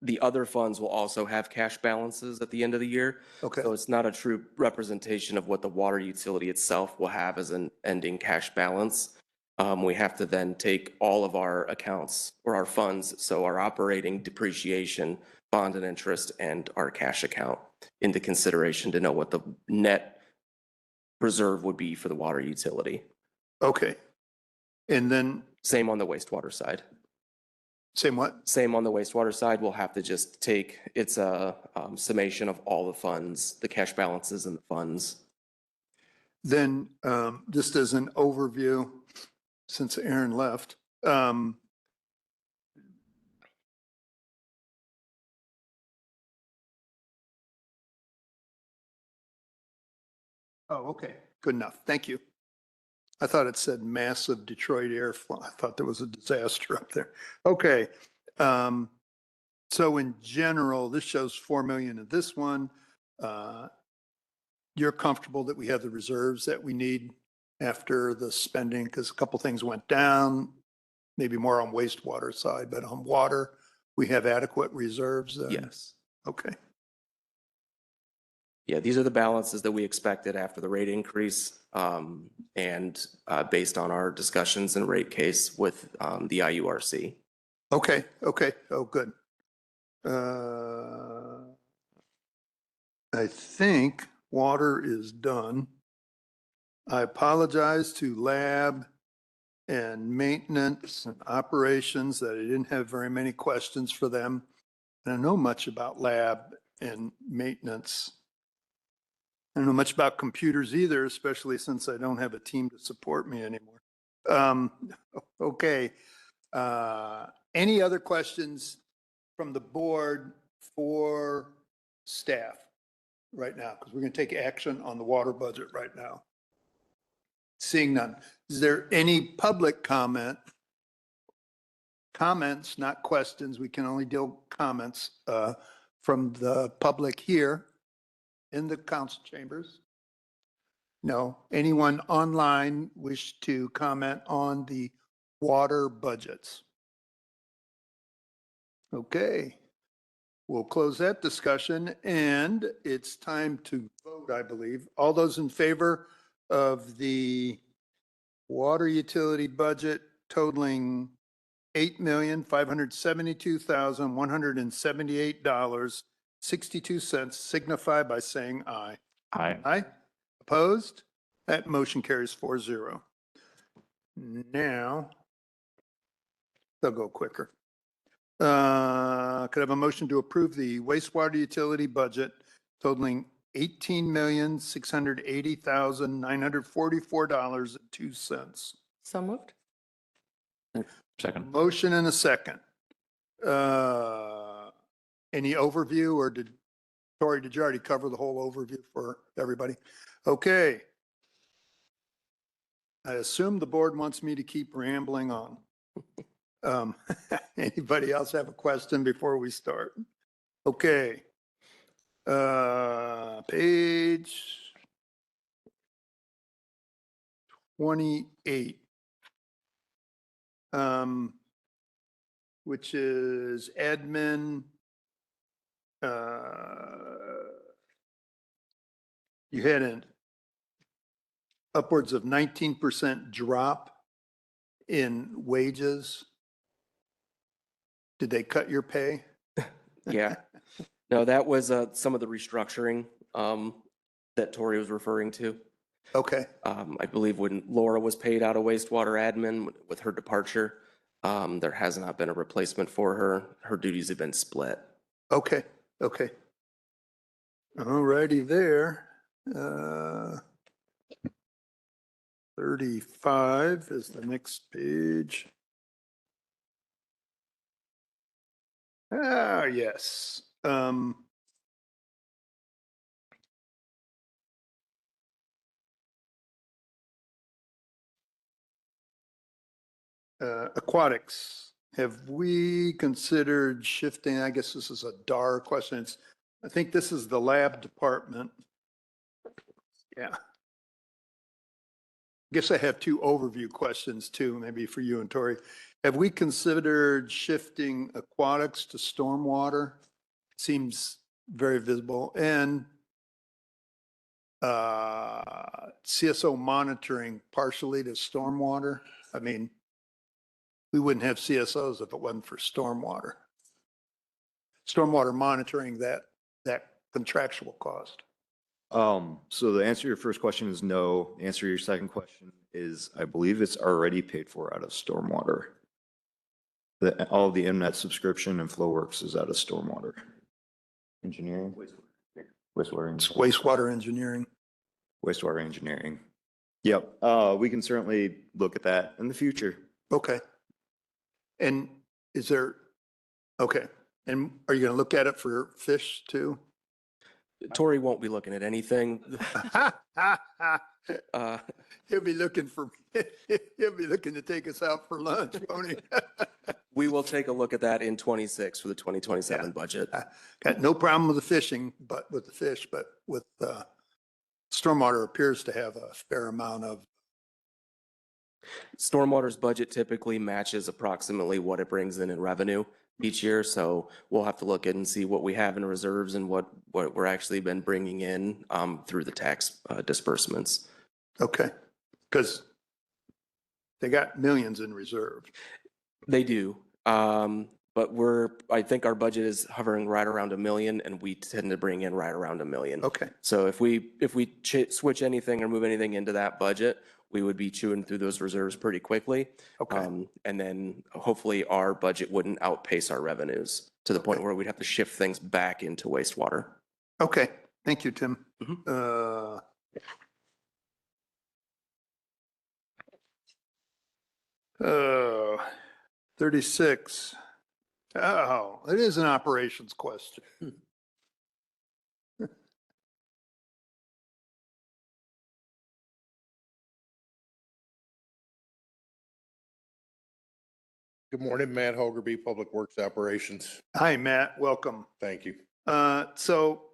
The other funds will also have cash balances at the end of the year. Okay. So it's not a true representation of what the water utility itself will have as an ending cash balance. We have to then take all of our accounts or our funds, so our operating depreciation, bond and interest, and our cash account into consideration to know what the net reserve would be for the water utility. Okay. And then Same on the wastewater side. same what? Same on the wastewater side, we'll have to just take, it's a summation of all the funds, the cash balances and the funds. Then just as an overview, since Aaron left, oh, okay, good enough. Thank you. I thought it said massive Detroit air flow. I thought there was a disaster up there. Okay. So in general, this shows 4 million in this one. You're comfortable that we have the reserves that we need after the spending, because a couple things went down, maybe more on wastewater side, but on water, we have adequate reserves then? Yes. Okay. Yeah, these are the balances that we expected after the rate increase, and based on our discussions and rate case with the IURC. Okay, okay. Oh, good. I think water is done. I apologize to lab and maintenance and operations that I didn't have very many questions for them. I don't know much about lab and maintenance. I don't know much about computers either, especially since I don't have a team to support me anymore. Okay. Any other questions from the board for staff right now? Because we're going to take action on the water budget right now. Seeing none. Is there any public comment? Comments, not questions. We can only deal comments from the public here in the council chambers. No. Anyone online wish to comment on the water budgets? Okay. We'll close that discussion and it's time to vote, I believe. All those in favor of the water utility budget totaling $8,572,178.62 signify by saying aye. Aye. Aye. Opposed? That motion carries 4-0. Now, they'll go quicker. Could I have a motion to approve the wastewater utility budget totaling $18,680,944.02? So moved. Second. Motion and a second. Any overview, or Tori, did you already cover the whole overview for everybody? Okay. I assume the board wants me to keep rambling on. Anybody else have a question before we start? Okay. Page 28. Which is admin. You had an upwards of 19% drop in wages. Did they cut your pay? Yeah. No, that was some of the restructuring that Tori was referring to. Okay. I believe when Laura was paid out of wastewater admin with her departure, there has not been a replacement for her. Her duties have been split. Okay. Okay. All righty there. 35 is the next page. Ah, yes. Aquatics, have we considered shifting, I guess this is a DAR question. I think this is the lab department. Yeah. Guess I have two overview questions too, maybe for you and Tori. Have we considered shifting aquatics to stormwater? Seems very visible. And CSO monitoring partially to stormwater. I mean, we wouldn't have CSOs if it wasn't for stormwater. Stormwater monitoring that contractual cost. So the answer to your first question is no. The answer to your second question is, I believe it's already paid for out of stormwater. All of the internet subscription and FlowWorks is out of stormwater. Engineering? Wastewater It's wastewater engineering. Wastewater engineering. Yep. We can certainly look at that in the future. Okay. And is there, okay. And are you going to look at it for fish too? Tori won't be looking at anything. He'll be looking to take us out for lunch, won't he? We will take a look at that in 26 for the 2027 budget. Got no problem with the fishing, but with the fish, but with stormwater appears to have a fair amount of. Stormwater's budget typically matches approximately what it brings in revenue each year. So we'll have to look at and see what we have in reserves and what we're actually been bringing in through the tax disbursements. Okay. Because they got millions in reserve. They do. But I think our budget is hovering right around $1 million, and we tend to bring in right around $1 million. Okay. So if we switch anything or move anything into that budget, we would be chewing through those reserves pretty quickly. Okay. And then hopefully our budget wouldn't outpace our revenues to the point where we'd have to shift things back into wastewater. Okay. Thank you, Tim. 36. Oh, it is an operations question. Good morning, Matt Hogerby, Public Works Operations. Hi, Matt. Welcome. Thank you. So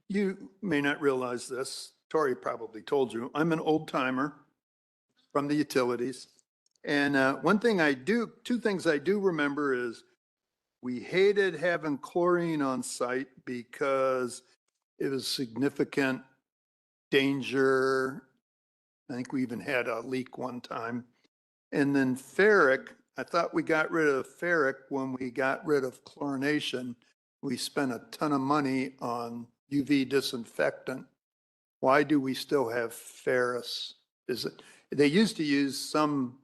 you may not realize this. Tori probably told you. I'm an old timer from the utilities. And two things I do remember is we hated having chlorine on site because it was significant danger. I think we even had a leak one time. And then ferric, I thought we got rid of ferric when we got rid of chlorination. We spent a ton of money on UV disinfectant. Why do we still have ferrous? They used to use some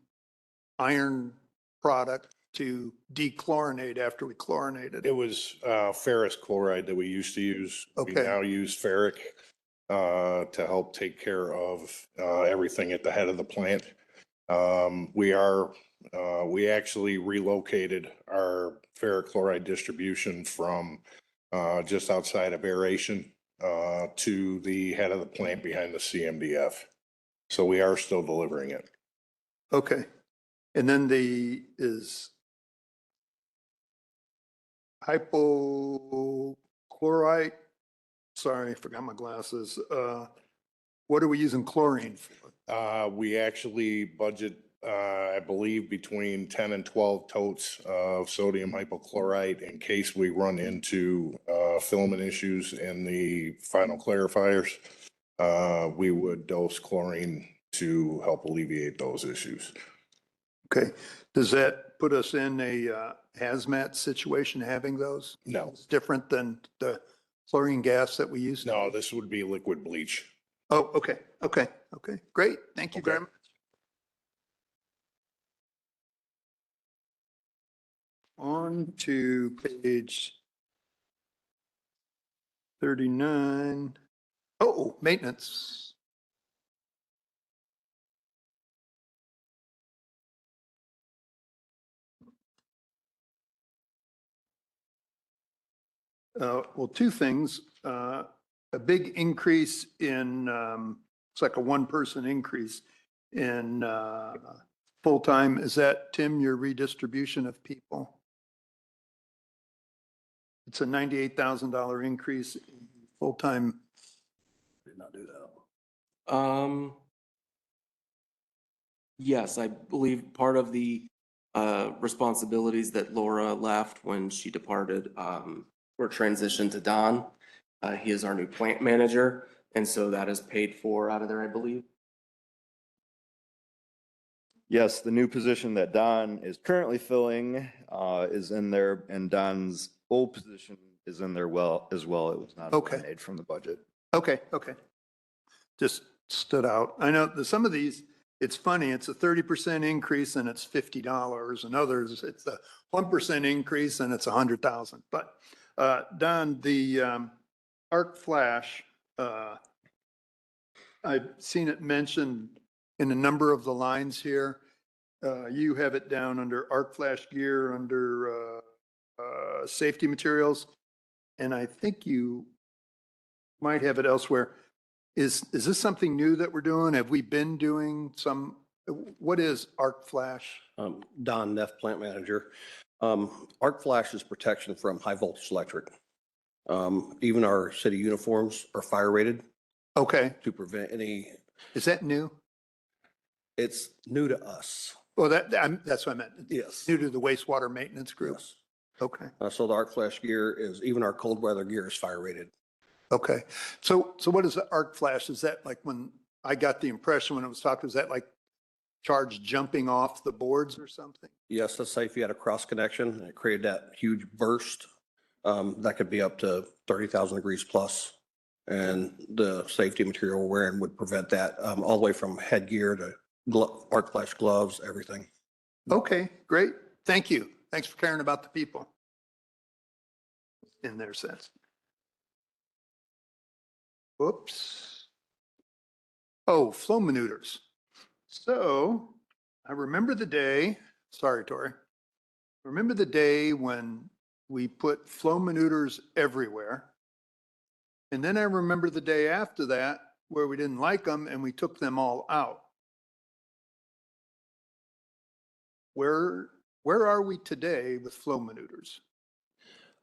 iron product to dechlorinate after we chlorinated. It was ferrous chloride that we used to use. Okay. We now use ferric to help take care of everything at the head of the plant. We actually relocated our ferric chloride distribution from just outside of aeration to the head of the plant behind the CMDF. So we are still delivering it. Okay. And then is hypochlorite. Sorry, I forgot my glasses. What are we using chlorine for? We actually budget, I believe, between 10 and 12 totes of sodium hypochlorite in case we run into filament issues in the final clarifiers. We would dose chlorine to help alleviate those issues. Okay. Does that put us in a hazmat situation having those? No. It's different than the chlorine gas that we use? No, this would be liquid bleach. Oh, okay. Okay. Okay. Great. Thank you very much. On to page 39. Oh, maintenance. Well, two things. A big increase in, it's like a one-person increase in full-time, is that, Tim, your redistribution of people? It's a $98,000 increase in full-time. Did not do that. Yes, I believe part of the responsibilities that Laura left when she departed were transitioned to Don. He is our new plant manager, and so that is paid for out of there, I believe. Yes, the new position that Don is currently filling is in there, and Don's old position is in there as well. It was not Okay. eliminated from the budget. Okay, okay. Just stood out. I know that some of these, it's funny, it's a 30% increase and it's $50, and others, it's a 1% increase and it's 100,000. But Don, the arc flash, I've seen it mentioned in a number of the lines here. You have it down under arc flash gear, under safety materials, and I think you might have it elsewhere. Is this something new that we're doing? Have we been doing some, what is arc flash? Don Neff, plant manager. Arc flash is protection from high voltage electric. Even our city uniforms are fire rated Okay, to prevent any, is that new? it's new to us. Well, that's what I meant. Yes. New to the wastewater maintenance group? Yes. Okay, So the arc flash gear is, even our cold weather gear is fire rated. okay. So what is the arc flash? Is that like when, I got the impression when it was talked, is that like charge jumping off the boards or something? Yes, let's say if you had a cross connection and it created that huge burst, that could be up to 30,000 degrees plus. And the safety material we're wearing would prevent that, all the way from headgear to arc flash gloves, everything. Okay, great. Thank you. Thanks for caring about the people. In their sense. Whoops. Oh, flow maneuters. So I remember the day, sorry, Tori. Remember the day when we put flow maneuters everywhere. And then I remember the day after that where we didn't like them and we took them all out. Where are we today with flow maneuters?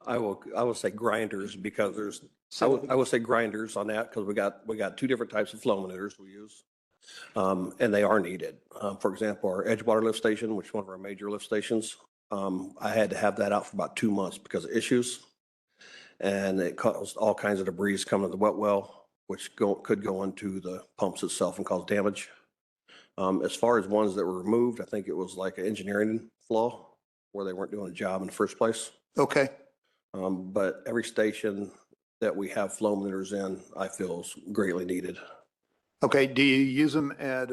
I will say grinders because there's, I will say grinders on that because we got two different types of flow maneuters we use. And they are needed. For example, our Edgewater lift station, which is one of our major lift stations, I had to have that out for about 2 months because of issues. And it caused all kinds of debris coming to the wet well, which could go into the pumps itself and cause damage. As far as ones that were removed, I think it was like an engineering flaw where they weren't doing a job in the first place. Okay. But every station that we have flow maneuters in, I feel is greatly needed. Okay, do you use them at,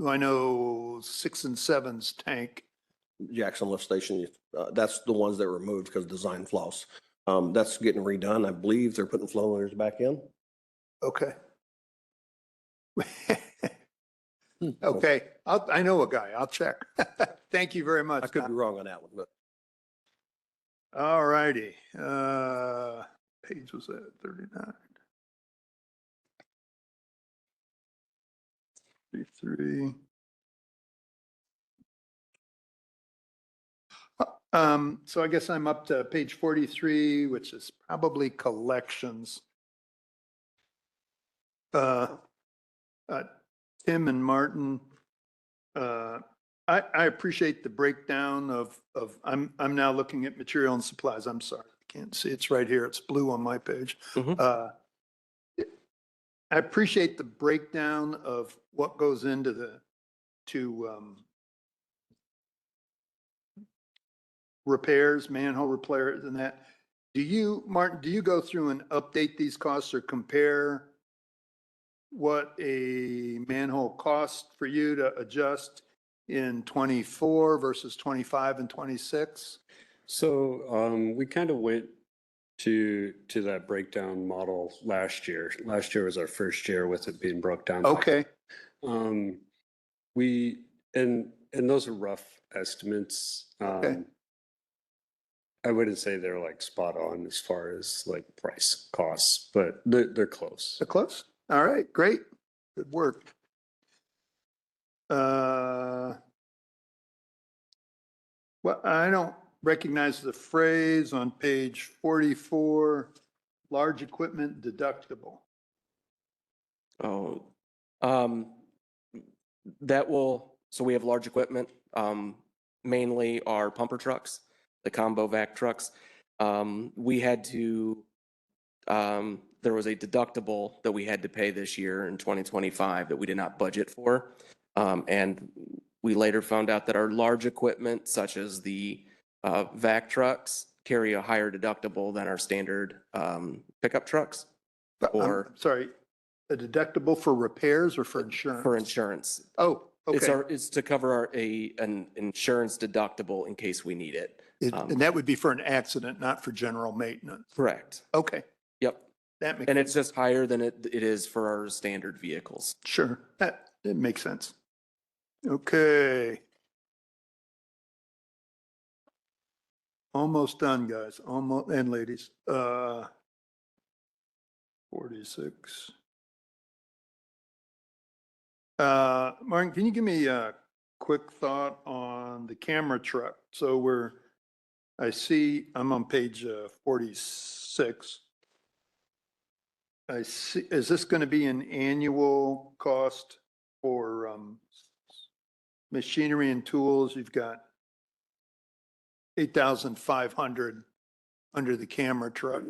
I know 6 and 7's tank? Jackson Lift Station, that's the ones that were removed because of design flaws. That's getting redone. I believe they're putting flow maneuters back in. Okay. Okay, I know a guy, I'll check. Thank you very much. I could be wrong on that one, but. All righty, page was that 39? 33. So I guess I'm up to page 43, which is probably collections. Tim and Martin, I appreciate the breakdown of I'm now looking at material and supplies. I'm sorry, I can't see. It's right here. It's blue on my page. I appreciate the breakdown of what goes into repairs, manhole repairs and that. Do you, Martin, do you go through and update these costs or compare what a manhole costs for you to adjust in 24 versus 25 and 26? So we kind of went to that breakdown model last year. Last year was our first year with it being broke down. Okay. And those are rough estimates. Okay. I wouldn't say they're like spot on as far as like price costs, but they're close. They're close? All right, great. Good work. Well, I don't recognize the phrase on page 44, large equipment deductible. Oh, that will, so we have large equipment, mainly our pumper trucks, the combo vac trucks. We had to, there was a deductible that we had to pay this year in 2025 that we did not budget for. And we later found out that our large equipment, such as the vac trucks, carry a higher deductible than our standard pickup trucks. Or Sorry, a deductible for repairs or for insurance? for insurance. Oh, okay. It's to cover an insurance deductible in case we need it. And that would be for an accident, not for general maintenance. Correct. Okay, Yep. that makes. And it's just higher than it is for our standard vehicles. Sure, it makes sense. Okay. Almost done, guys, almost, and ladies. 46. Martin, can you give me a quick thought on the camera truck? So I'm on page 46. I see, is this going to be an annual cost for machinery and tools? You've got 8,500 under the camera truck.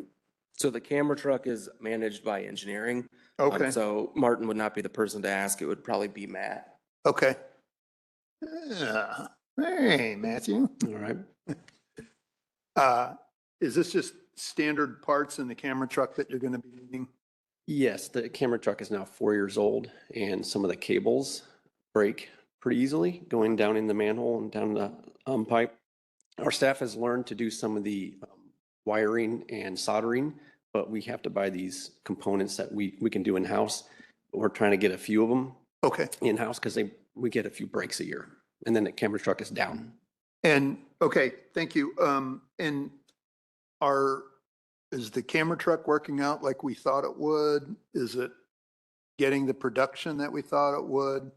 So the camera truck is managed by engineering. Okay, So Martin would not be the person to ask. It would probably be Matt. okay. Yeah. Hey, Matthew. All right. Is this just standard parts in the camera truck that you're going to be needing? Yes, the camera truck is now 4 years old and some of the cables break pretty easily going down in the manhole and down the pipe. Our staff has learned to do some of the wiring and soldering, but we have to buy these components that we can do in-house. We're trying to get a few of them Okay. in-house because we get a few breaks a year and then the camera truck is down. And, okay, thank you. And is the camera truck working out like we thought it would? Is it getting the production that we thought it would?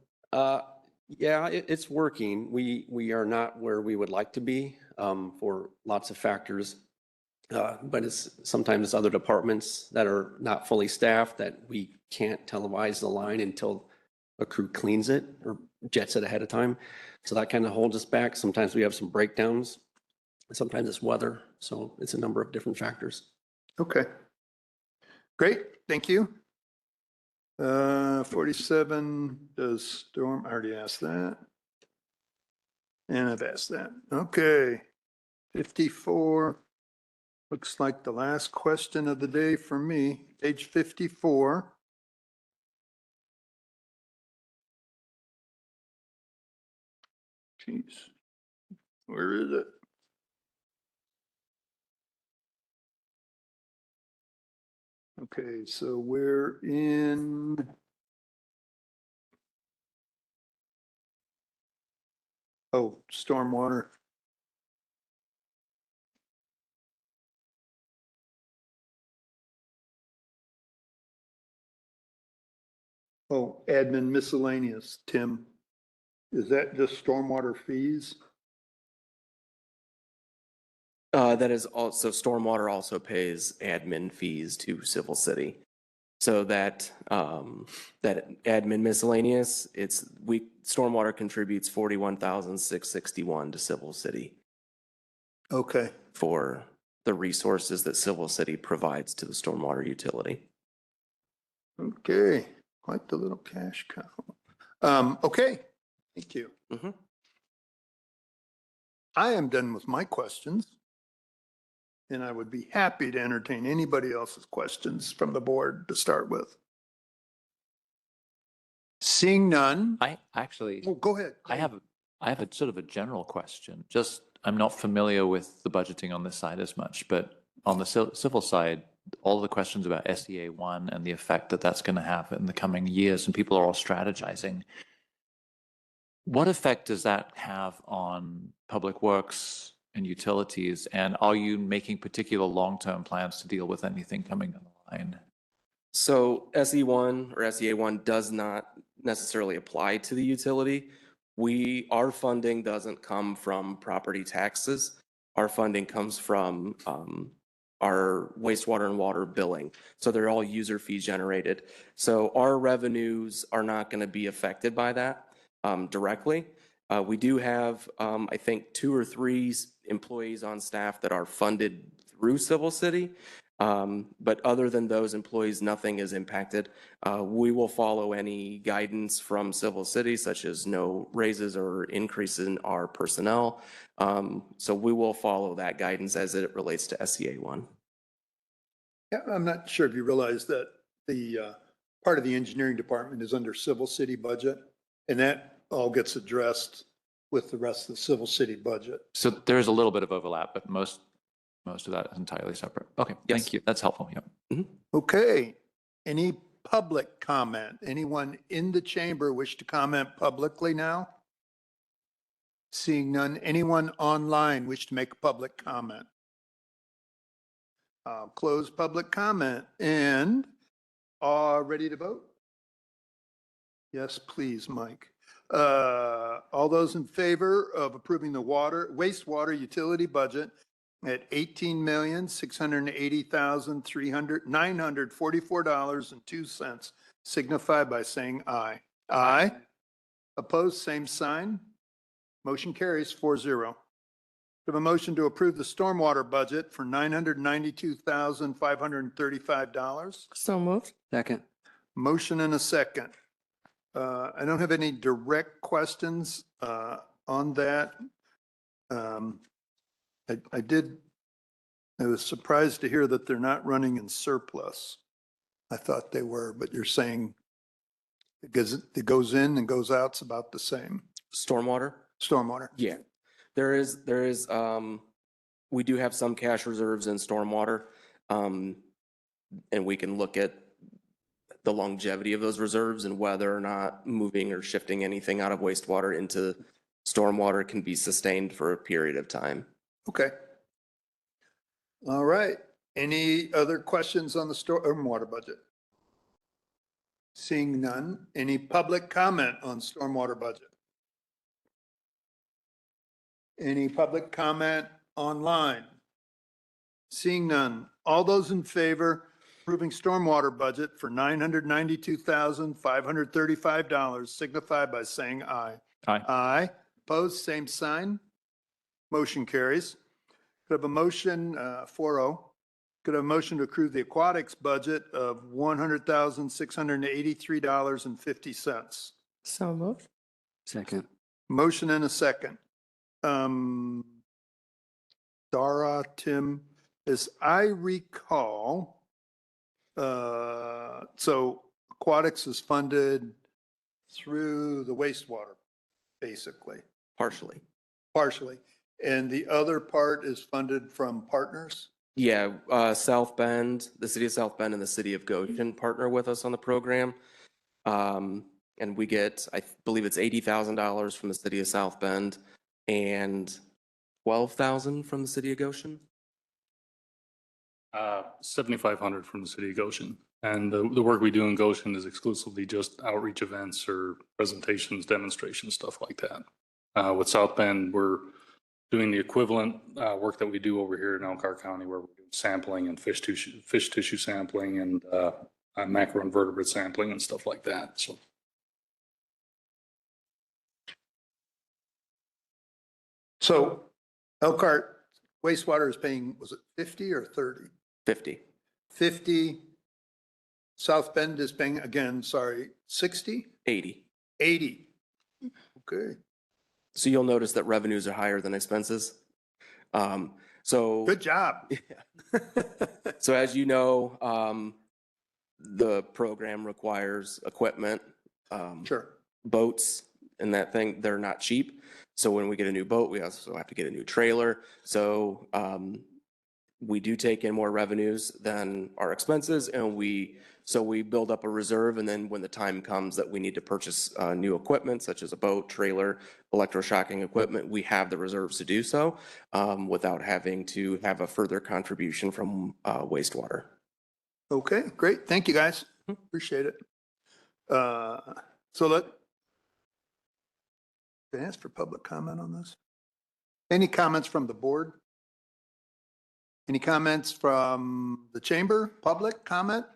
Yeah, it's working. We are not where we would like to be for lots of factors. But sometimes other departments that are not fully staffed that we can't televise the line until a crew cleans it or jets it ahead of time. So that kind of holds us back. Sometimes we have some breakdowns. Sometimes it's weather. So it's a number of different factors. Okay. Great, thank you. 47, does storm, I already asked that. And I've asked that. Okay. 54, looks like the last question of the day for me, page 54. Jeez, where is it? Okay, so we're in. Oh, stormwater. Oh, admin miscellaneous, Tim. Is that just stormwater fees? That is also, stormwater also pays admin fees to Civil City. So that admin miscellaneous, stormwater contributes 41,661 to Civil City Okay, for the resources that Civil City provides to the stormwater utility. okay, quite the little cash cow. Okay, thank you. Mhm. I am done with my questions. And I would be happy to entertain anybody else's questions from the board to start with. Seeing none. I actually, Oh, go ahead. I have a sort of a general question. Just, I'm not familiar with the budgeting on this side as much, but on the civil side, all the questions about SEA 1 and the effect that that's going to have in the coming years, and people are all strategizing. What effect does that have on public works and utilities? And are you making particular long-term plans to deal with anything coming down the line? So SE1 or SEA1 does not necessarily apply to the utility. Our funding doesn't come from property taxes. Our funding comes from our wastewater and water billing. So they're all user fee generated. So our revenues are not going to be affected by that directly. We do have, I think, 2 or 3 employees on staff that are funded through Civil City. But other than those employees, nothing is impacted. We will follow any guidance from Civil City, such as no raises or increases in our personnel. So we will follow that guidance as it relates to SEA 1. Yeah, I'm not sure if you realize that the part of the engineering department is under Civil City budget, and that all gets addressed with the rest of the Civil City budget. So there's a little bit of overlap, but most of that is entirely separate. Okay, thank you. That's helpful. Yeah. Okay, any public comment? Anyone in the chamber wish to comment publicly now? Seeing none, anyone online wish to make a public comment? I'll close public comment and ready to vote? Yes, please, Mike. All those in favor of approving the wastewater utility budget at $18,680,944.02 signify by saying aye. Aye. Opposed, same sign. Motion carries 4-0. We have a motion to approve the stormwater budget for $992,535. So moved. Second. Motion and a second. I don't have any direct questions on that. I was surprised to hear that they're not running in surplus. I thought they were, but you're saying because it goes in and goes out's about the same. Stormwater? Stormwater. Yeah. There is, we do have some cash reserves in stormwater. And we can look at the longevity of those reserves and whether or not moving or shifting anything out of wastewater into stormwater can be sustained for a period of time. Okay. All right. Any other questions on the stormwater budget? Seeing none. Any public comment on stormwater budget? Any public comment online? Seeing none. All those in favor approving stormwater budget for $992,535 signify by saying aye. Aye. Aye. Opposed, same sign. Motion carries. Could I have a motion, 4-0. Could I have a motion to approve the aquatics budget of $100,683.50? So moved. Second. Motion and a second. Dara, Tim, as I recall, so aquatics is funded through the wastewater, basically. Partially. Partially. And the other part is funded from partners? Yeah, South Bend, the city of South Bend and the city of Goshen partner with us on the program. And we get, I believe it's $80,000 from the city of South Bend and $12,000 from the city of Goshen. 7,500 from the city of Goshen. And the work we do in Goshen is exclusively just outreach events or presentations, demonstrations, stuff like that. With South Bend, we're doing the equivalent work that we do over here in Elkhart County, where we're doing sampling and fish tissue sampling and macroinvertebrate sampling and stuff like that. So Elkhart wastewater is paying, was it 50 or 30? 50. 50. South Bend is paying, again, sorry, 60? 80. 80. Okay. So you'll notice that revenues are higher than expenses. So good job. So as you know, the program requires equipment, Sure. boats, and that thing. They're not cheap. So when we get a new boat, we also have to get a new trailer. So we do take in more revenues than our expenses, and we build up a reserve, and then when the time comes that we need to purchase new equipment, such as a boat, trailer, electroshocking equipment, we have the reserves to do so without having to have a further contribution from wastewater. Okay, great. Thank you, guys. Appreciate it. So Did I ask for public comment on this? Any comments from the board? Any comments from the chamber? Public comment?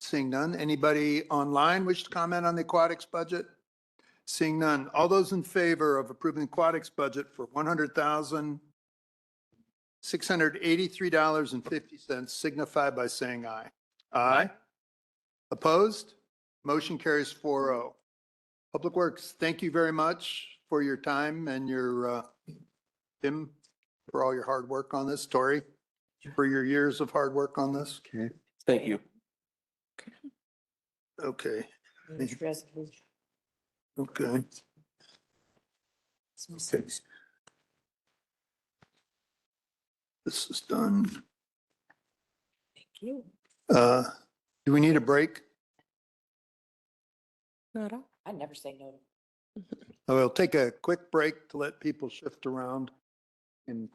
Seeing none. Anybody online wish to comment on the aquatics budget? Seeing none. All those in favor of approving the aquatics budget for $100,683.50 signify by saying aye. Aye. Opposed? Motion carries 4-0. Public Works, thank you very much for your time and your, Tim, for all your hard work on this. Tori, for your years of hard work on this. Okay. Thank you. Okay. Next resolution. Okay. Okay. This is done. Thank you. Do we need a break? Not at all. I never say no. We'll take a quick break to let people shift around and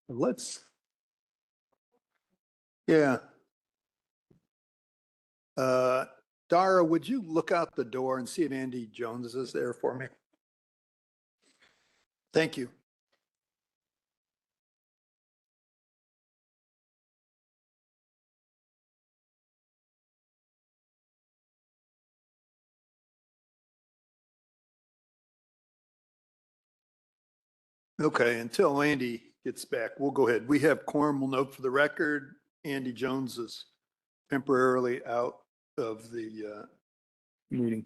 Let's. Yeah. Dara, would you look out the door and see if Andy Jones is there for me? Thank you. Okay, until Andy gets back, we'll go ahead. We have quorum. We'll note for the record, Andy Jones is temporarily out of the meeting.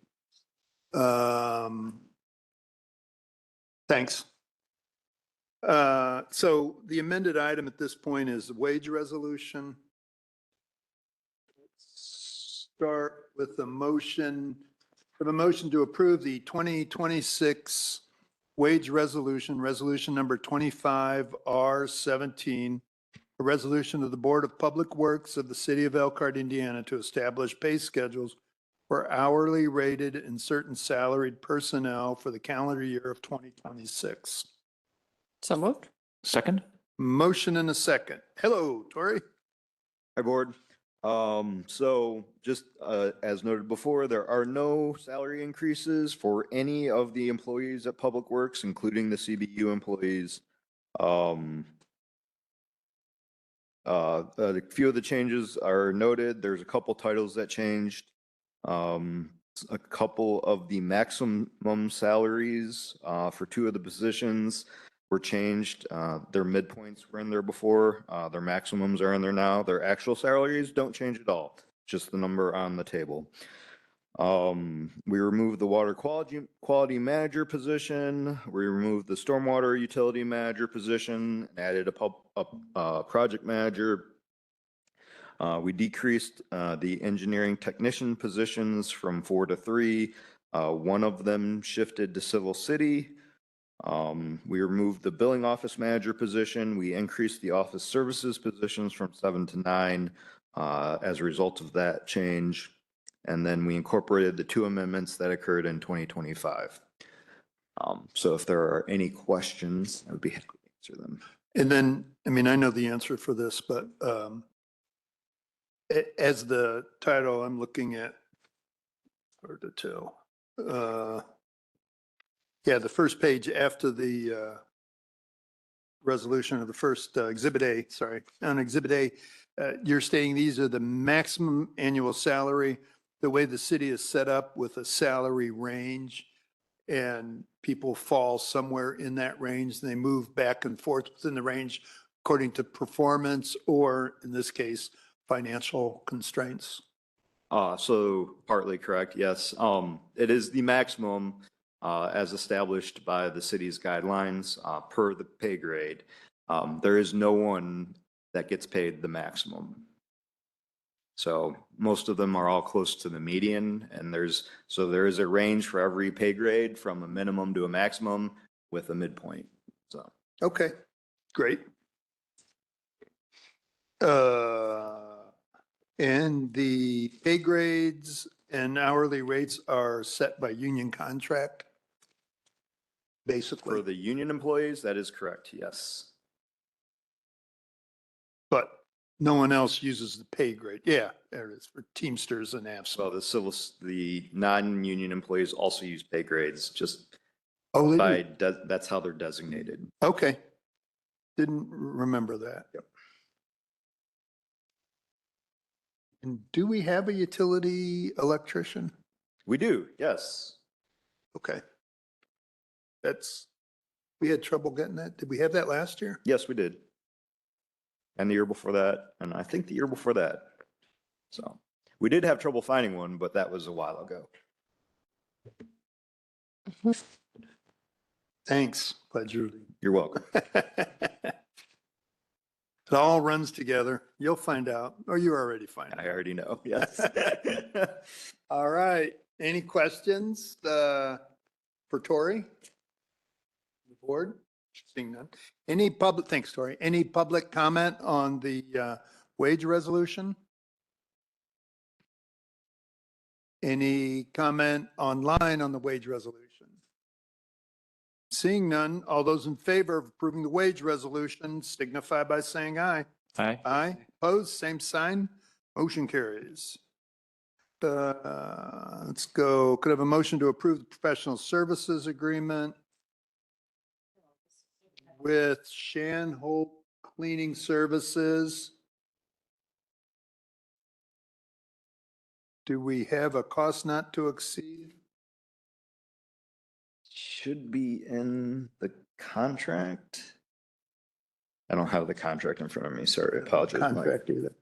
Thanks. So the amended item at this point is the wage resolution. Start with the motion, for the motion to approve the 2026 wage resolution, resolution number 25R17, a resolution of the Board of Public Works of the City of Elkhart, Indiana, to establish pay schedules for hourly rated and certain salaried personnel for the calendar year of 2026. So moved. Second? Motion and a second. Hello, Tori. Hi, Board. So just as noted before, there are no salary increases for any of the employees at Public Works, including the CBU employees. A few of the changes are noted. There's a couple titles that changed. A couple of the maximum salaries for two of the positions were changed. Their midpoints were in there before. Their maximums are in there now. Their actual salaries don't change at all, just the number on the table. We removed the water quality manager position. We removed the stormwater utility manager position and added a project manager. We decreased the engineering technician positions from 4 to 3. One of them shifted to Civil City. We removed the billing office manager position. We increased the office services positions from 7 to 9 as a result of that change. And then we incorporated the 2 amendments that occurred in 2025. So if there are any questions, I would be happy to answer them. And then, I mean, I know the answer for this, but as the title I'm looking at, hard to tell. Yeah, the first page after the resolution of the first Exhibit A, sorry, on Exhibit A, you're stating these are the maximum annual salary, the way the city is set up with a salary range, and people fall somewhere in that range, and they move back and forth within the range according to performance, or in this case, financial constraints. So partly correct, yes. It is the maximum as established by the city's guidelines per the pay grade. There is no one that gets paid the maximum. So most of them are all close to the median, and there is a range for every pay grade from a minimum to a maximum with a midpoint. So Okay, great. And the pay grades and hourly rates are set by union contract, basically. for the union employees, that is correct, yes. But no one else uses the pay grade. Yeah, there it is for Teamsters and AFSCME. So the non-union employees also use pay grades, just Oh, they do? that's how they're designated. Okay. Didn't remember that. Yep. And do we have a utility electrician? We do, yes. Okay. We had trouble getting that. Did we have that last year? Yes, we did. And the year before that, and I think the year before that. So we did have trouble finding one, but that was a while ago. Thanks. Glad you're welcome. It all runs together. You'll find out, or you already find out. I already know, yes. All right. Any questions for Tori? The board? Seeing none. Thanks, Tori. Any public comment on the wage resolution? Any comment online on the wage resolution? Seeing none, all those in favor of approving the wage resolution signify by saying aye. Aye. Aye. Opposed, same sign. Motion carries. Let's go. Could I have a motion to approve the professional services agreement with Shan Hope Cleaning Services? Do we have a cost not to exceed? Should be in the contract. I don't have the contract in front of me, sorry, I apologize. Mike. Contract either.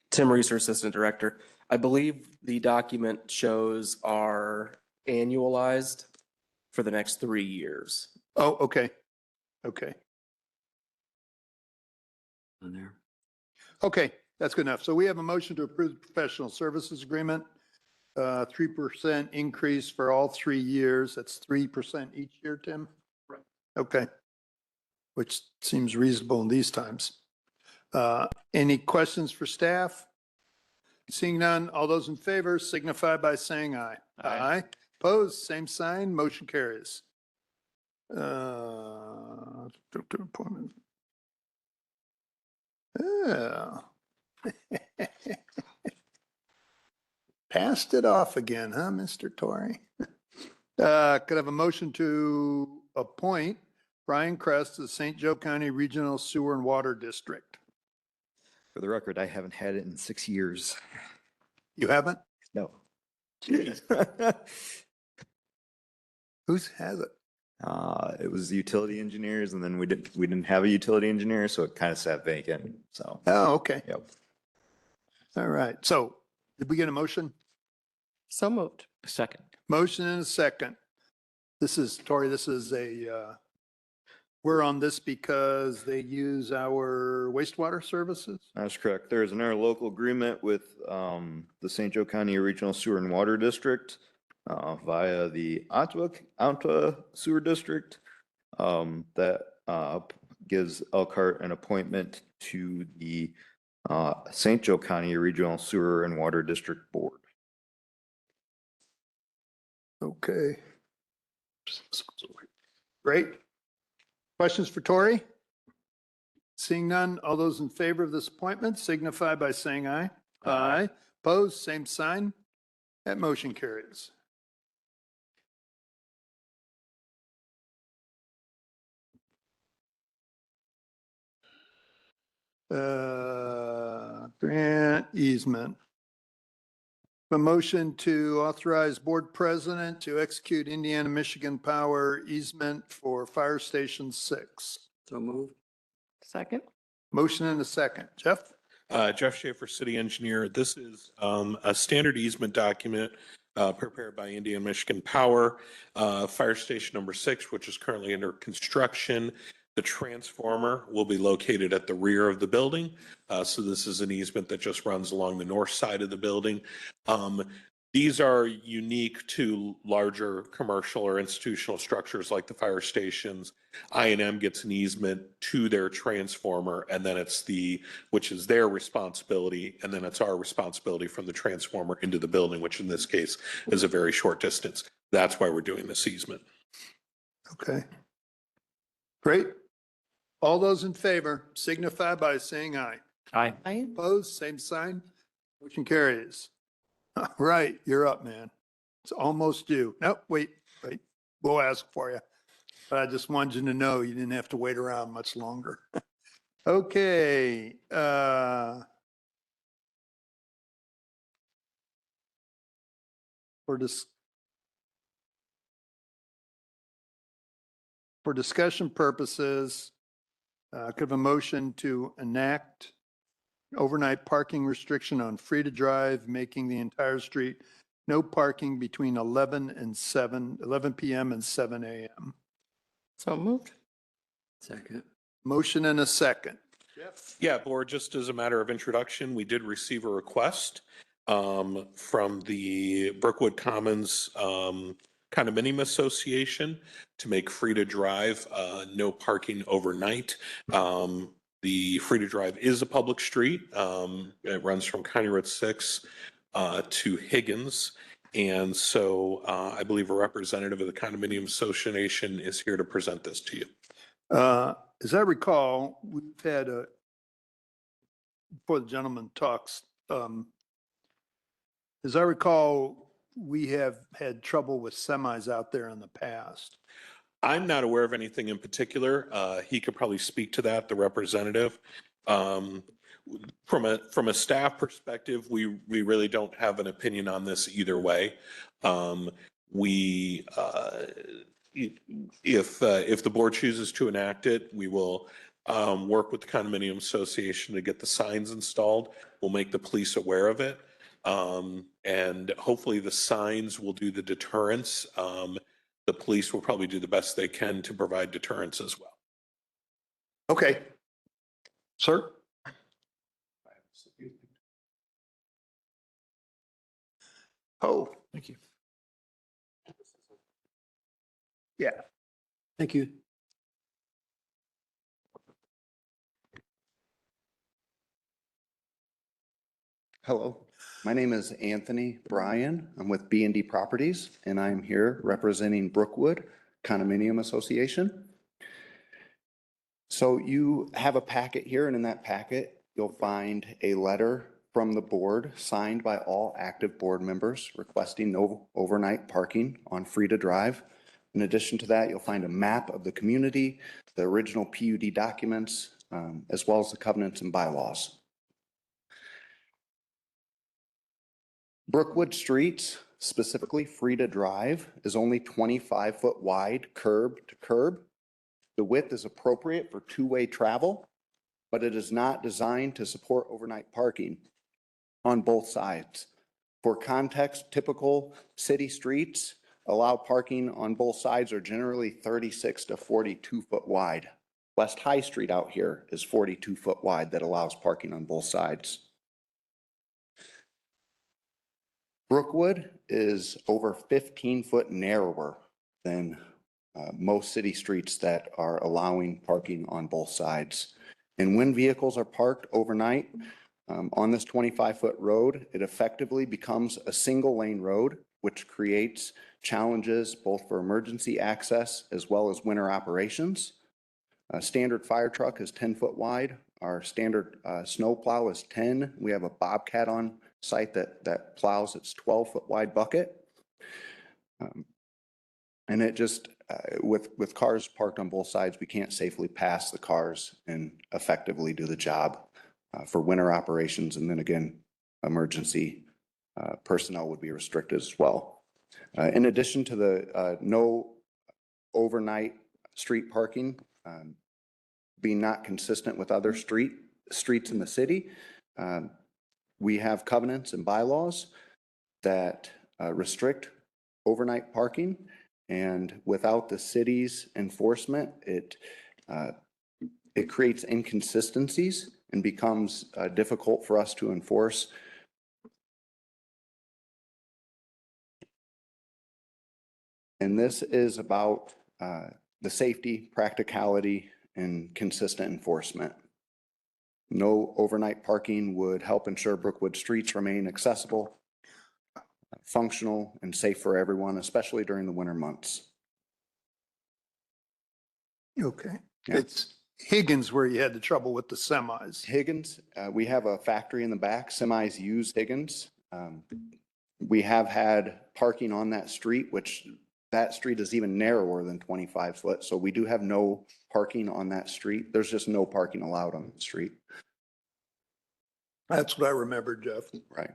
Tim Reeser, Assistant Director. I believe the document shows our annualized for the next 3 years. Oh, okay. Okay. On there. Okay, that's good enough. So we have a motion to approve the professional services agreement. 3% increase for all 3 years. That's 3% each year, Tim? Right. Okay. Which seems reasonable in these times. Any questions for staff? Seeing none, all those in favor signify by saying aye. Aye. Opposed, same sign, motion carries. Yeah. Passed it off again, huh, Mr. Torrey? Could I have a motion to appoint Brian Crest to the St. Joe County Regional Sewer and Water District? For the record, I haven't had it in 6 years. You haven't? No. Who's has it? It was the utility engineers and then we didn't have a utility engineer, so it kind of sat vacant, so. Oh, okay. Yep. All right. So did we get a motion? So moved. Second. Motion and a second. This is, Tori, this is we're on this because they use our wastewater services? That's correct. There is an interlocal agreement with the St. Joe County Regional Sewer and Water District via the Ottawa Sewer District that gives Elkhart an appointment to the St. Joe County Regional Sewer and Water District Board. Okay. Great. Questions for Tori? Seeing none, all those in favor of this appointment signify by saying aye. Aye. Opposed, same sign. That motion carries. Grant easement. A motion to authorize board president to execute Indiana, Michigan Power easement for Fire Station 6. So moved. Second. Motion and a second. Jeff? Jeff Schaefer, city engineer. This is a standard easement document prepared by Indiana Michigan Power, Fire Station number 6, which is currently under construction. The transformer will be located at the rear of the building. So this is an easement that just runs along the north side of the building. These are unique to larger commercial or institutional structures like the fire stations. I&M gets an easement to their transformer, and then which is their responsibility, and then it's our responsibility from the transformer into the building, which in this case is a very short distance. That's why we're doing this easement. Okay. Great. All those in favor signify by saying aye. Aye. Aye. Opposed, same sign. Motion carries. All right, you're up, man. It's almost due. Nope, wait. We'll ask for you. But I just wanted you to know you didn't have to wait around much longer. Okay. For discussion purposes, could I have a motion to enact overnight parking restriction on Frida Drive, making the entire street no parking between 11 p.m. and 7 a.m. So moved. Second. Motion and a second. Jeff? Yeah, board, just as a matter of introduction, we did receive a request from the Brookwood Commons Condominium Association to make Frida Drive no parking overnight. The Frida Drive is a public street. It runs from County Road 6 to Higgins. And so I believe a representative of the condominium association is here to present this to you. As I recall, we've had before the gentleman talks, as I recall, we have had trouble with semis out there in the past. I'm not aware of anything in particular. He could probably speak to that, the representative. From a staff perspective, we really don't have an opinion on this either way. If the board chooses to enact it, we will work with the condominium association to get the signs installed. We'll make the police aware of it. And hopefully the signs will do the deterrence. The police will probably do the best they can to provide deterrence as well. Okay. Sir? Oh, Thank you. yeah. Thank you. Hello, my name is Anthony Bryan. I'm with B&D Properties, and I'm here representing Brookwood Condominium Association. So you have a packet here, and in that packet, you'll find a letter from the board signed by all active board members requesting no overnight parking on Frida Drive. In addition to that, you'll find a map of the community, the original PUD documents, as well as the covenants and bylaws. Brookwood Streets, specifically Frida Drive, is only 25 foot wide curb to curb. The width is appropriate for two-way travel, but it is not designed to support overnight parking on both sides. For context, typical city streets allow parking on both sides are generally 36 to 42 foot wide. West High Street out here is 42 foot wide that allows parking on both sides. Brookwood is over 15 foot narrower than most city streets that are allowing parking on both sides. And when vehicles are parked overnight on this 25-foot road, it effectively becomes a single lane road, which creates challenges both for emergency access as well as winter operations. A standard fire truck is 10 foot wide. Our standard snow plow is 10. We have a Bobcat on site that plows its 12-foot wide bucket. And it just, with cars parked on both sides, we can't safely pass the cars and effectively do the job for winter operations. And then again, emergency personnel would be restricted as well. In addition to the no overnight street parking being not consistent with other streets in the city, we have covenants and bylaws that restrict overnight parking, and without the city's enforcement, it creates inconsistencies and becomes difficult for us to enforce. And this is about the safety, practicality, and consistent enforcement. No overnight parking would help ensure Brookwood streets remain accessible, functional, and safe for everyone, especially during the winter months. Okay. Yeah. It's Higgins where you had the trouble with the semis. Higgins, we have a factory in the back. Semis use Higgins. We have had parking on that street, which that street is even narrower than 25 foot. So we do have no parking on that street. There's just no parking allowed on the street. That's what I remember, Jeff. Right.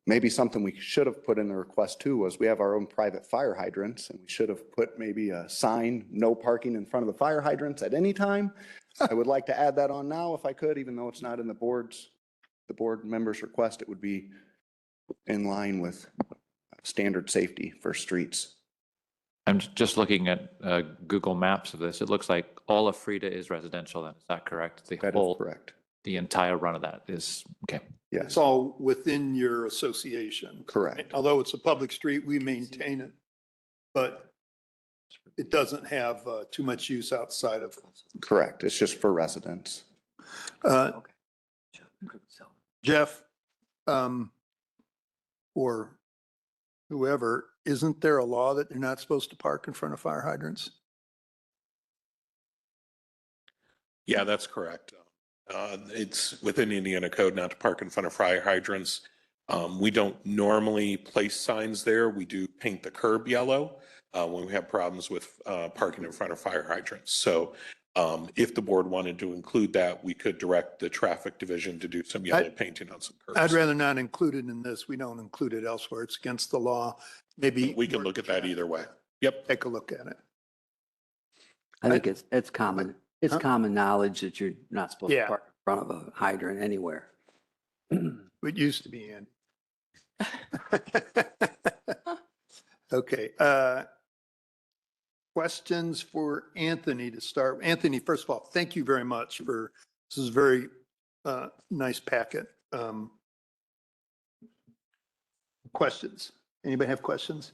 Maybe something we should have put in the request too was we have our own private fire hydrants, and we should have put maybe a sign, no parking in front of the fire hydrants at any time. I would like to add that on now if I could, even though it's not in the board members' request, it would be in line with standard safety for streets. I'm just looking at Google Maps of this. It looks like all of Frida is residential then. Is that correct? That is correct. The entire run of that is, okay. Yes. It's all within your association. Correct. Although it's a public street, we maintain it, but it doesn't have too much use outside of. Correct. It's just for residents. Jeff, or whoever, isn't there a law that you're not supposed to park in front of fire hydrants? Yeah, that's correct. It's within Indiana code not to park in front of fire hydrants. We don't normally place signs there. We do paint the curb yellow when we have problems with parking in front of fire hydrants. So if the board wanted to include that, we could direct the traffic division to do some yellow painting on some curbs. I'd rather not include it in this. We don't include it elsewhere. It's against the law. Maybe. We can look at that either way. Yep. Take a look at it. I think it's common, it's Huh? common knowledge that you're not supposed to Yeah. park in front of a hydrant anywhere. It used to be in. Okay. Questions for Anthony to start. Anthony, first of all, thank you very much for, this is a very nice packet. Questions? Anybody have questions?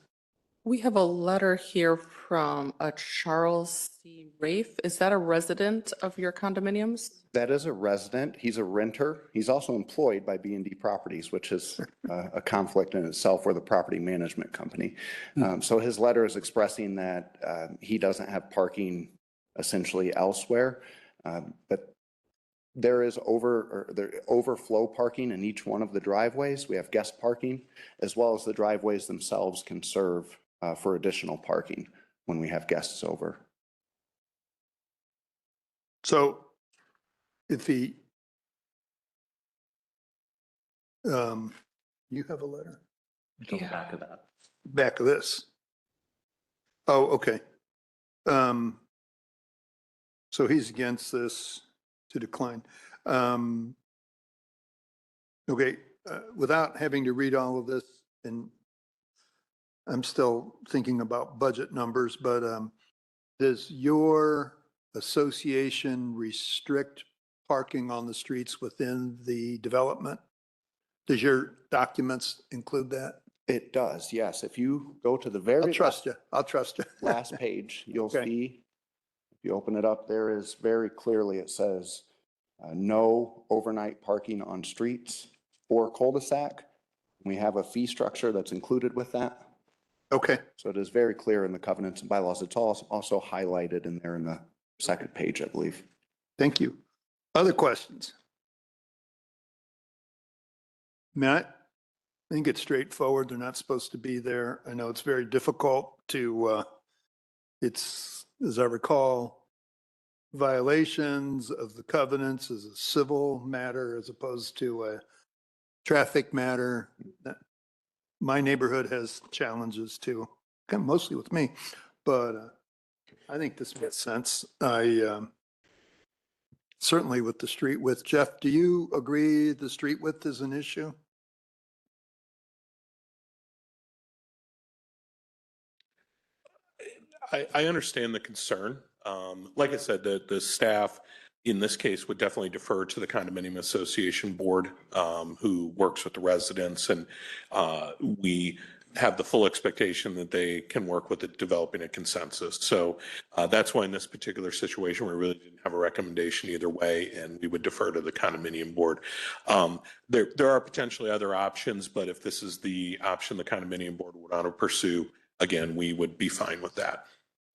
We have a letter here from a Charles C. Rafe. Is that a resident of your condominiums? That is a resident. He's a renter. He's also employed by B&D Properties, which is a conflict in itself. We're the property management company. So his letter is expressing that he doesn't have parking essentially elsewhere, but there is overflow parking in each one of the driveways. We have guest parking, as well as the driveways themselves can serve for additional parking when we have guests over. So if he, you have a letter? It's on the back of that. Back of this. Oh, okay. So he's against this to decline. Okay, without having to read all of this, and I'm still thinking about budget numbers, but does your association restrict parking on the streets within the development? Does your documents include that? It does, yes. If you go to the very I'll trust you. I'll trust you. last page, you'll Okay. see, if you open it up, there is very clearly, it says, no overnight parking on streets or cul-de-sac. We have a fee structure that's included with that. Okay, So it is very clear in the covenants and bylaws. It's also highlighted in there in the second page, I believe. thank you. Other questions? Matt? I think it's straightforward. They're not supposed to be there. I know it's very difficult to, it's, as I recall, violations of the covenants is a civil matter as opposed to a traffic matter. My neighborhood has challenges too, kind of mostly with me, but I think this makes sense. I certainly with the street width. Jeff, do you agree the street width is an issue? I understand the concern. Like I said, the staff in this case would definitely defer to the condominium association board who works with the residents, and we have the full expectation that they can work with it, developing a consensus. So that's why in this particular situation, we really didn't have a recommendation either way, and we would defer to the condominium board. There are potentially other options, but if this is the option the condominium board would want to pursue, again, we would be fine with that.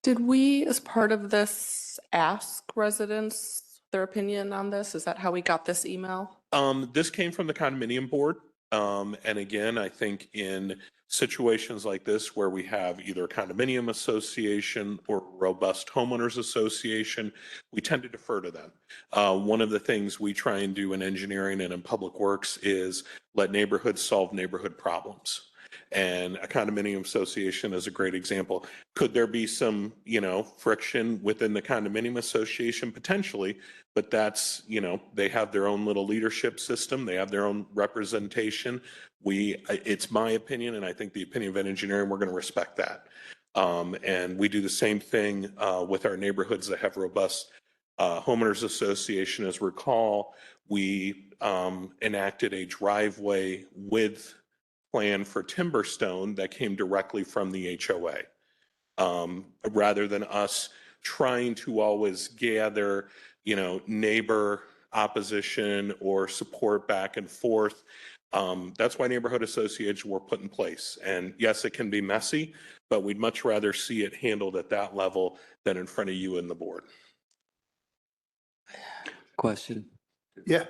Did we, as part of this, ask residents their opinion on this? Is that how we got this email? This came from the condominium board. And again, I think in situations like this where we have either a condominium association or robust homeowners association, we tend to defer to them. One of the things we try and do in engineering and in public works is let neighborhoods solve neighborhood problems. And a condominium association is a great example. Could there be some, friction within the condominium association? Potentially, but that's, they have their own little leadership system. They have their own representation. It's my opinion, and I think the opinion of engineering, we're going to respect that. And we do the same thing with our neighborhoods that have robust homeowners association. As recall, we enacted a driveway width plan for Timberstone that came directly from the HOA. Rather than us trying to always gather, neighbor opposition or support back and forth, That's why neighborhood associations were put in place. And yes, it can be messy, but we'd much rather see it handled at that level than in front of you and the board. Question. Yeah.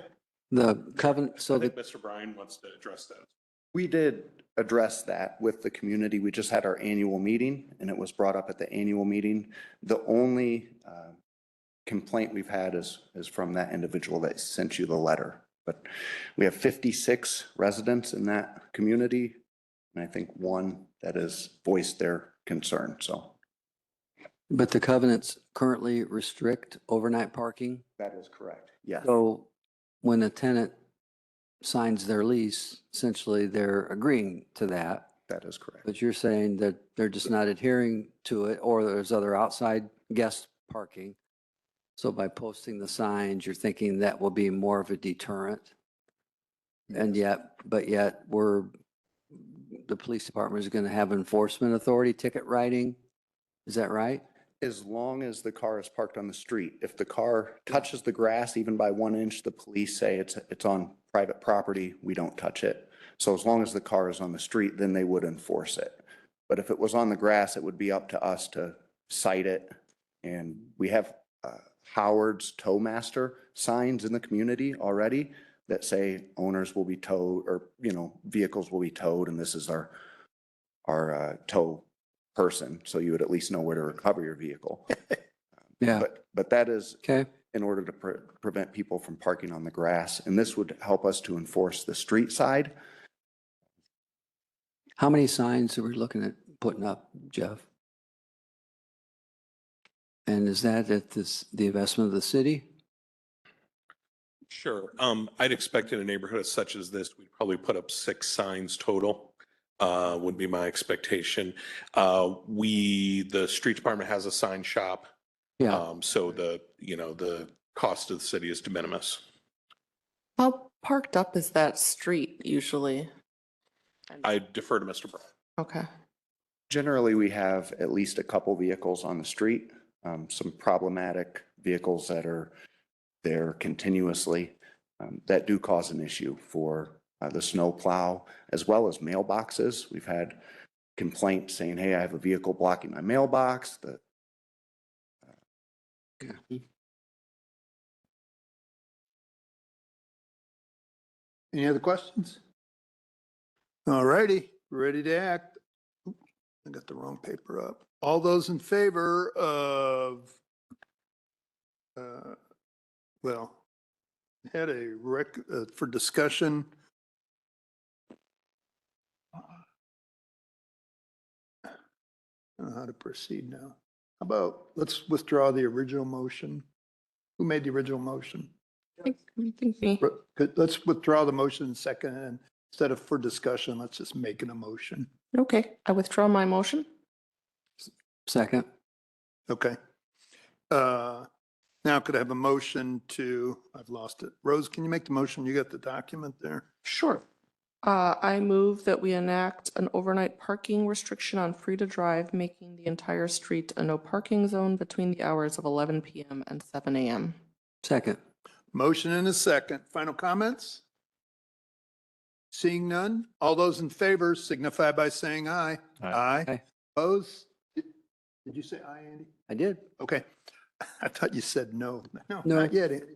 The covenant, so I think the, Mr. Bryan wants to address that. We did address that with the community. We just had our annual meeting and it was brought up at the annual meeting. The only complaint we've had is from that individual that sent you the letter. But we have 56 residents in that community. And I think one that has voiced their concern, so. but the covenants currently restrict overnight parking. That is correct, yes. So when a tenant signs their lease, essentially they're agreeing to that. That is correct. But you're saying that they're just not adhering to it, or there's other outside guest parking. So by posting the signs, you're thinking that will be more of a deterrent? And yet, but yet the police department is going to have enforcement authority, ticket writing? Is that right? As long as the car is parked on the street. If the car touches the grass even by 1 inch, the police say it's on private property, we don't touch it. So as long as the car is on the street, then they would enforce it. But if it was on the grass, it would be up to us to cite it. And we have Howard's Towmaster signs in the community already that say owners will be towed, or, vehicles will be towed, and this is our tow person, so you would at least know where to recover your vehicle. Yeah. But that is Okay. in order to prevent people from parking on the grass, and this would help us to enforce the street side. How many signs are we looking at putting up, Jeff? And is that at the investment of the city? Sure. I'd expect in a neighborhood such as this, we'd probably put up 6 signs total, would be my expectation. The street department has a sign shop. Yeah. So the cost of the city is de minimis. How parked up is that street usually? I defer to Mr. Bryan. Okay. Generally, we have at least a couple vehicles on the street, some problematic vehicles that are there continuously that do cause an issue for the snow plow, as well as mailboxes. We've had complaints saying, hey, I have a vehicle blocking my mailbox. Any other questions? All righty, ready to act. Oop, I got the wrong paper up. All those in favor of, had a for discussion. I don't know how to proceed now. How about, let's withdraw the original motion. Who made the original motion? I think me. Let's withdraw the motion second, and instead of for discussion, let's just make it a motion. Okay, I withdraw my motion. Second. Okay. Now could I have a motion to, I've lost it. Rose, can you make the motion? You got the document there? Sure. I move that we enact an overnight parking restriction on Frida Drive, making the entire street a no parking zone between the hours of 11 PM and 7 AM. Second. Motion and a second. Final comments? Seeing none, all those in favor signify by saying aye. Aye. Aye. Opposed? Did you say aye, Andy? I did. Okay. I thought you said no. No, No. not yet, Andy.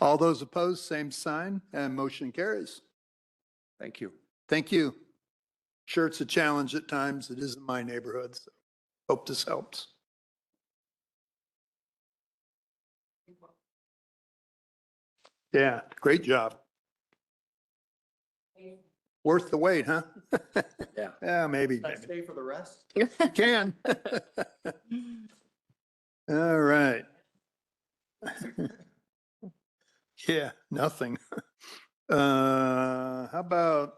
All those opposed, same sign, and motion carries. Thank you. Thank you. Sure, it's a challenge at times. It is in my neighborhood, so hope this helps. Yeah, great job. Worth the wait, huh? Yeah. Yeah, maybe. Stay for the rest? You can. All right. Yeah, nothing. How about?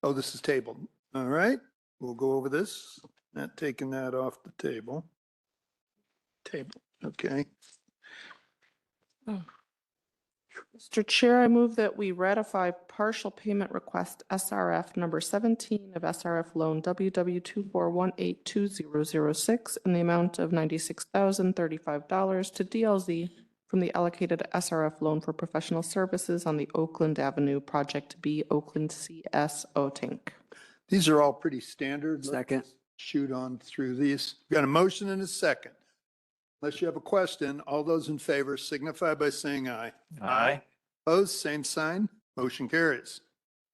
Oh, this is tabled. All right, we'll go over this. Not taking that off the table. Table, okay. Mr. Chair, I move that we ratify partial payment request SRF number 17 of SRF loan WW24182006 in the amount of $96,035 to DLZ from the allocated SRF loan for professional services on the Oakland Avenue Project B Oakland CSO tank. These are all pretty standard. Let's Second. shoot on through these. Got a motion and a second. Unless you have a question, all those in favor signify by saying aye. Aye. Opposed, same sign. Motion carries.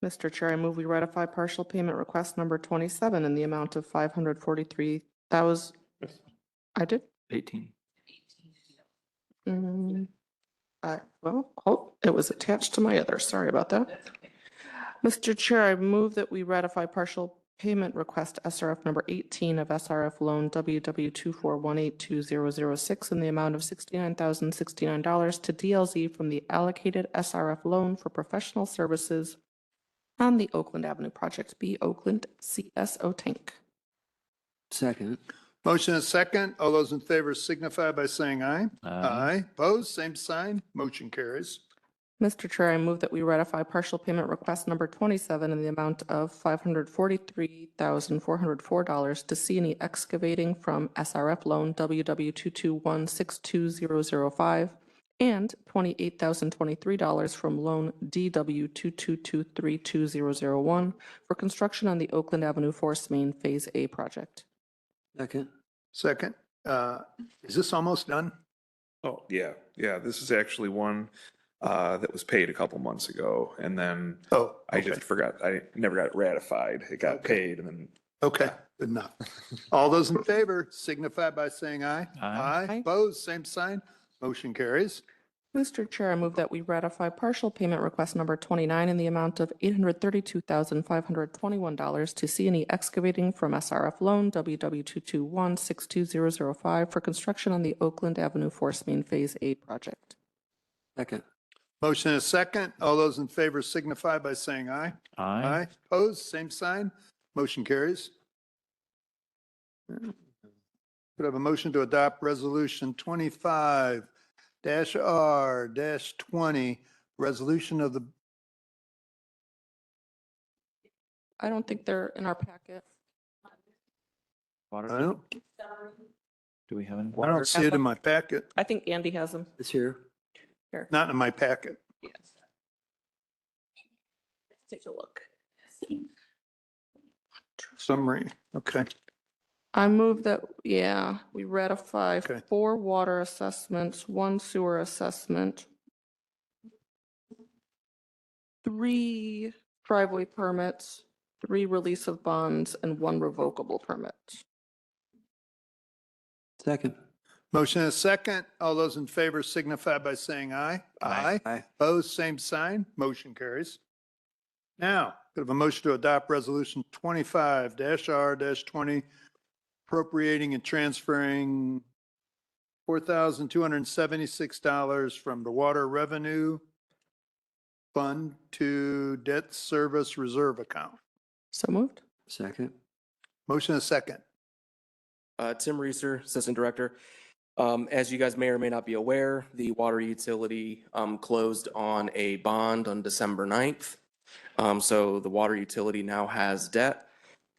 Mr. Chair, I move we ratify partial payment request number 27 in the amount of 543,000. I did? 18. It was attached to my other. Sorry about that. Mr. Chair, I move that we ratify partial payment request SRF number 18 of SRF loan WW24182006 in the amount of $69,069 to DLZ from the allocated SRF loan for professional services on the Oakland Avenue Project B Oakland CSO tank. Second. Motion and a second. All those in favor signify by saying aye. Aye. Opposed, same sign. Motion carries. Mr. Chair, I move that we ratify partial payment request number 27 in the amount of $543,404 to C&E Excavating from SRF loan WW221620005 and $28,023 from loan DW222320001 for construction on the Oakland Avenue Force Main Phase A project. Second. Second. Is this almost done? Oh, yeah, yeah. This is actually one that was paid a couple months ago, and then I just forgot. I never got it ratified. It got paid, and then Okay, good enough. All those in favor signify by saying aye. Aye. Opposed, same sign. Motion carries. Mr. Chair, I move that we ratify partial payment request number 29 in the amount of $832,521 to C&E Excavating from SRF loan WW221620005 for construction on the Oakland Avenue Force Main Phase A project. Second. Motion and a second. All those in favor signify by saying aye. Aye. Opposed, same sign. Motion carries. Could I have a motion to adopt resolution 25-R-20, resolution of the, I don't think they're in our packet. Water. I don't Do we have any? see it in my packet. I think Andy has them. It's here. Not in my packet. Yes. Let's take a look. Summary. Okay. I move that, we ratify Okay. 4 water assessments, 1 sewer assessment, 3 driveway permits, 3 release of bonds, and 1 revocable permit. Second. Motion and a second. All those in favor signify by saying aye. Aye. Opposed, same sign. Motion carries. Now, could I have a motion to adopt resolution 25-R-20, appropriating and transferring $4,276 from the water revenue fund to debt service reserve account. So moved. Second. Motion and a second. Tim Reeser, Assistant Director. As you guys may or may not be aware, the water utility closed on a bond on December 9th. So the water utility now has debt.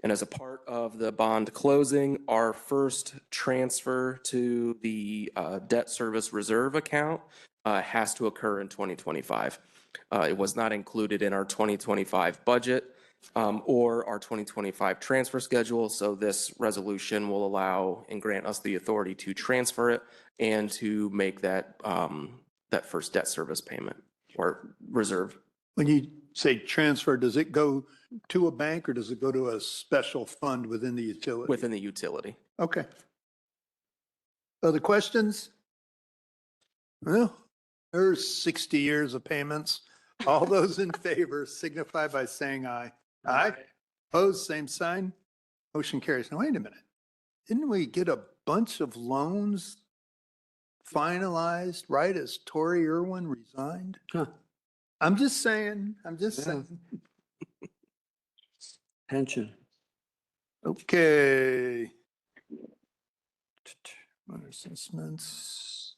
And as a part of the bond closing, our first transfer to the debt service reserve account has to occur in 2025. It was not included in our 2025 budget or our 2025 transfer schedule. So this resolution will allow and grant us the authority to transfer it and to make that that first debt service payment or reserve. When you say transfer, does it go to a bank or does it go to a special fund within the utility? Within the utility. Okay. Other questions? Well, there's 60 years of payments. All those in favor signify by saying aye. Aye. Opposed, same sign. Motion carries. Now, wait a minute. Didn't we get a bunch of loans finalized right as Tori Irwin resigned? Huh. I'm just saying, Yeah. saying. Pension. Okay. Water assessments.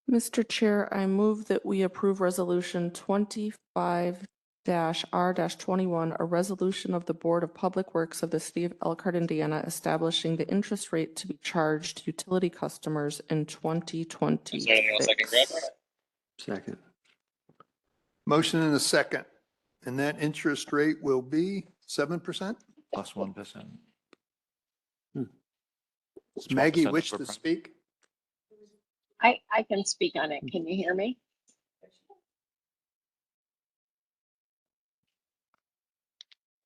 Mr. Chair, I move that we approve resolution 25 R-21, a resolution of the Board of Public Works of the City of Elkhart, Indiana, establishing the interest rate to be charged to utility customers in 2026. Second. Motion and a second. And that interest rate will be 7%? Plus 1%. Does Maggie 12% wish for to prime. speak? I can speak on it. Can you hear me?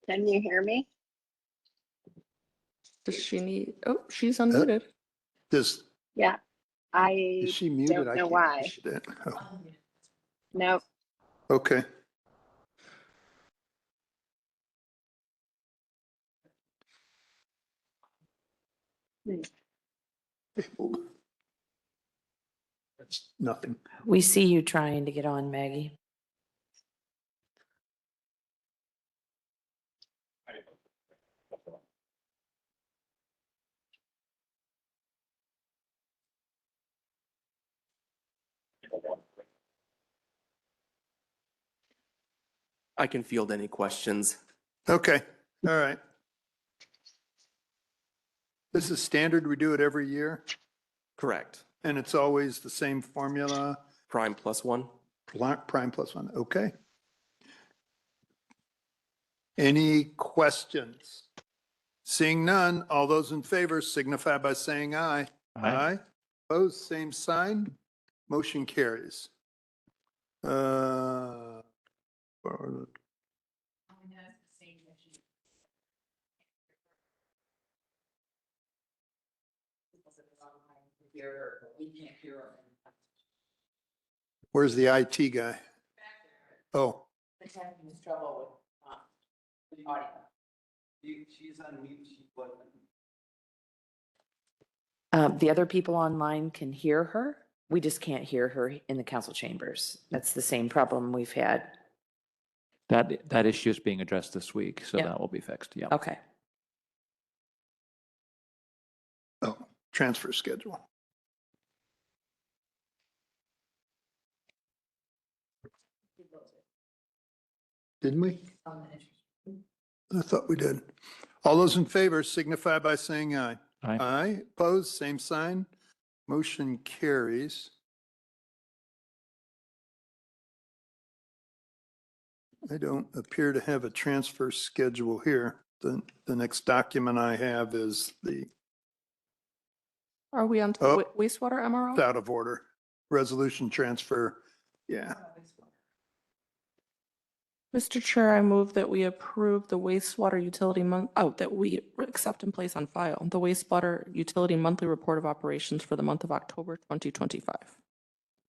Can you hear me? Does she need, oh, she's unmuted. Does, Yeah, I is she muted? don't I know can't why. push that. Oh, No, okay. That's nothing. We see you trying to get on, Maggie. I can field any questions. Okay, all right. This is standard. We do it every year, Correct. and it's always the same formula, Prime plus one. prime plus one. Okay. Any questions? Seeing none, all those in favor signify by saying aye. Aye. Opposed, same sign. Motion carries. For- Where's the IT guy? Oh, She's on mute. The other people online can hear her. We just can't hear her in the council chambers. That's the same problem we've had. That issue is being addressed this week, so Yeah. that will be fixed. Yeah. Okay. oh, transfer schedule. Didn't we? I thought we did. All those in favor signify by saying aye. Aye. Aye. Opposed, same sign. Motion carries. I don't appear to have a transfer schedule here. The next document I have is Are we on to Oh. wastewater MRO? out of order. Resolution transfer. Yeah. Mr. Chair, I move that we approve the wastewater utility that we accept and place on file the wastewater utility monthly report of operations for the month of October 2025.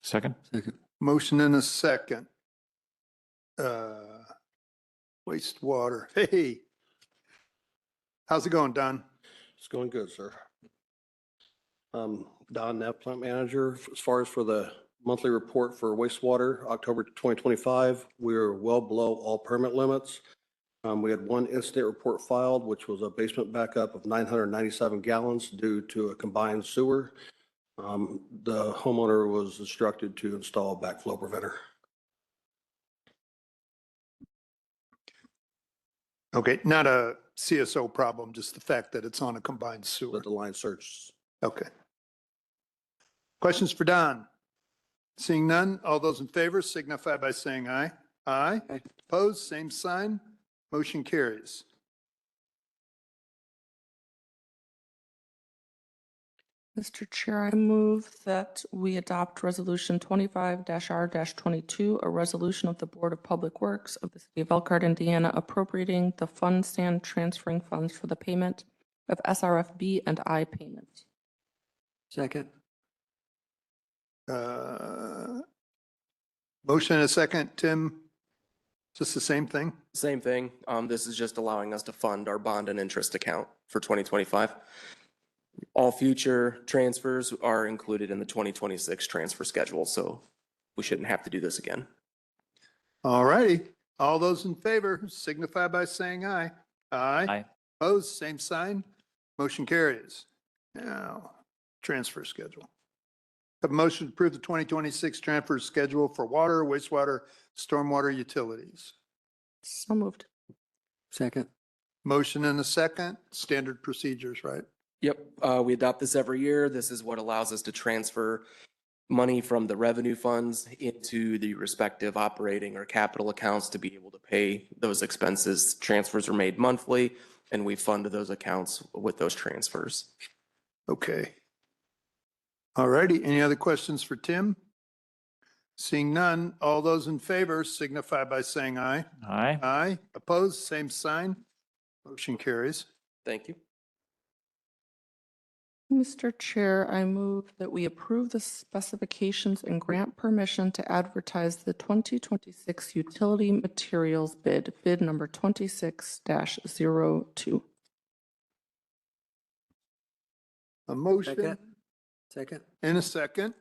Second? Second. Motion in a second. Wastewater. Hey. How's it going, Don? It's going good, sir. Don Neff, plant manager. As far as for the monthly report for wastewater, October 2025, we are well below all permit limits. We had one incident report filed, which was a basement backup of 997 gallons due to a combined sewer. The homeowner was instructed to install a backflow preventer. Okay, not a CSO problem, just the fact that it's on a combined sewer. Let the line search. Okay. Questions for Don? Seeing none, all those in favor signify by saying aye. Aye. Opposed, same sign. Motion carries. Mr. Chair, I move that we adopt Resolution 25-R-22, a resolution of the Board of Public Works of the City of Elkhart, Indiana, appropriating the fund stand transferring funds for the payment of SRFB and I payments. Second. Motion and a second. Tim, just the same thing? Same thing. This is just allowing us to fund our bond and interest account for 2025. All future transfers are included in the 2026 transfer schedule, so we shouldn't have to do this again. All righty. All those in favor signify by saying aye. Aye. Aye. Opposed, same sign. Motion carries. Now, transfer schedule. Have a motion to approve the 2026 transfer schedule for water, wastewater, stormwater utilities. So moved. Second. Motion and a second, standard procedures, right? Yep, we adopt this every year. This is what allows us to transfer money from the revenue funds into the respective operating or capital accounts to be able to pay those expenses. Transfers are made monthly, and we fund those accounts with those transfers. Okay. All righty, any other questions for Tim? Seeing none, all those in favor signify by saying aye. Aye. Aye. Opposed, same sign. Motion carries. Thank you. Mr. Chair, I move that we approve the specifications and grant permission to advertise the 2026 utility materials bid, bid number 26-02. A motion Second. Second. and a second.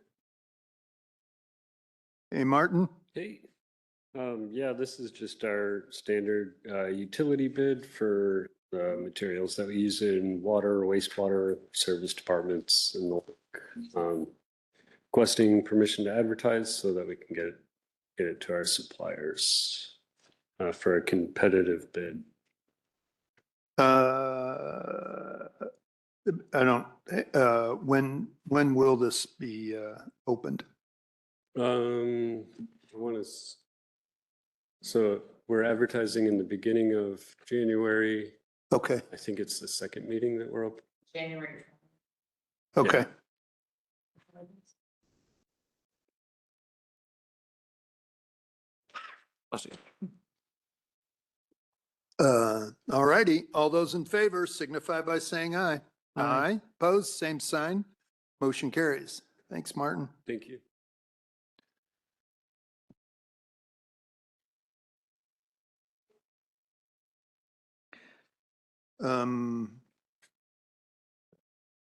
Hey, Martin? Hey, yeah, this is just our standard utility bid for the materials that we use in water, wastewater service departments and the like. Requesting permission to advertise so that we can get it to our suppliers for a competitive bid. I don't, when will this be opened? I want to, so we're advertising in the beginning of January. Okay, I think it's the second meeting that we're open. January. okay. All righty, all those in favor signify by saying aye. Aye. Opposed, same sign. Motion carries. Thanks, Martin. Thank you.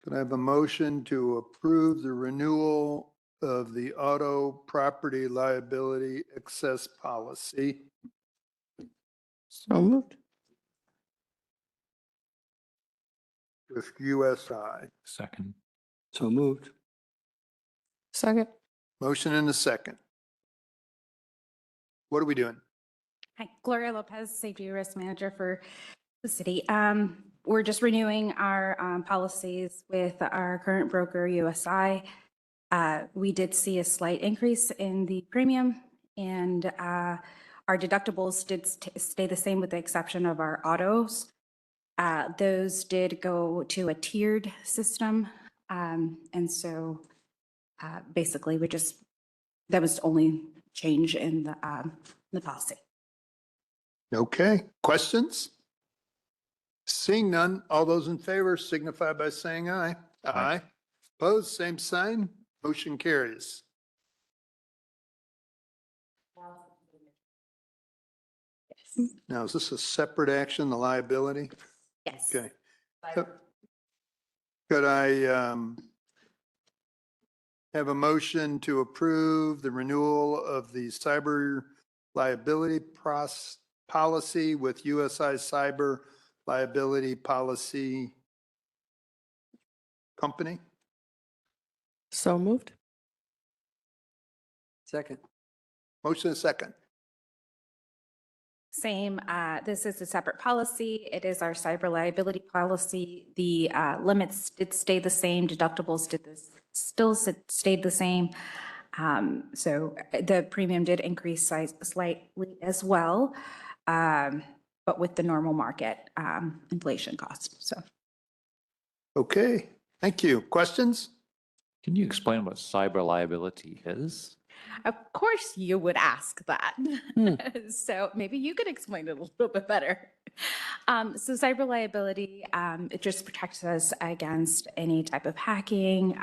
Could I have a motion to approve the renewal of the auto property liability excess policy? So moved. With USI. Second. So moved. Second. Motion and a second. What are we doing? Hi, Gloria Lopez, Safety Risk Manager for the city. We're just renewing our policies with our current broker, USI. We did see a slight increase in the premium, and our deductibles did stay the same with the exception of our autos. Those did go to a tiered system. And so basically that was the only change in the policy. Okay, questions? Seeing none, all those in favor signify by saying aye. Aye. Opposed, same sign. Motion carries. Now, is this a separate action, the liability? Yes. Okay. Could I have a motion to approve the renewal of the cyber liability policy with USI Cyber Liability Policy Company? So moved. Second. Motion and second. Same, this is a separate policy. It is our cyber liability policy. The limits did stay the same, deductibles still stayed the same. So the premium did increase slightly as well, but with the normal market inflation cost, so. Okay, thank you. Questions? Can you explain what cyber liability is? Of course you would ask that. So maybe you could explain it a little bit better. So cyber liability, it just protects us against any type of hacking.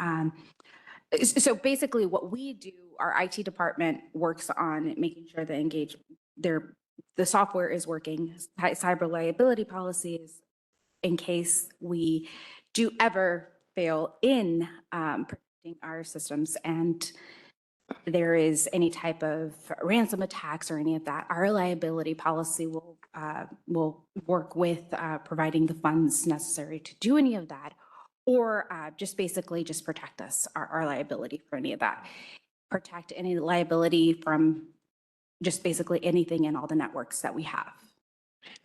So basically what we do, our IT department works on making sure that the software is working. Cyber liability policies, in case we do ever fail in protecting our systems and there is any type of ransom attacks or any of that, our liability policy will work with providing the funds necessary to do any of that, or just basically just protect us, our liability for any of that. Protect any liability from just basically anything in all the networks that we have.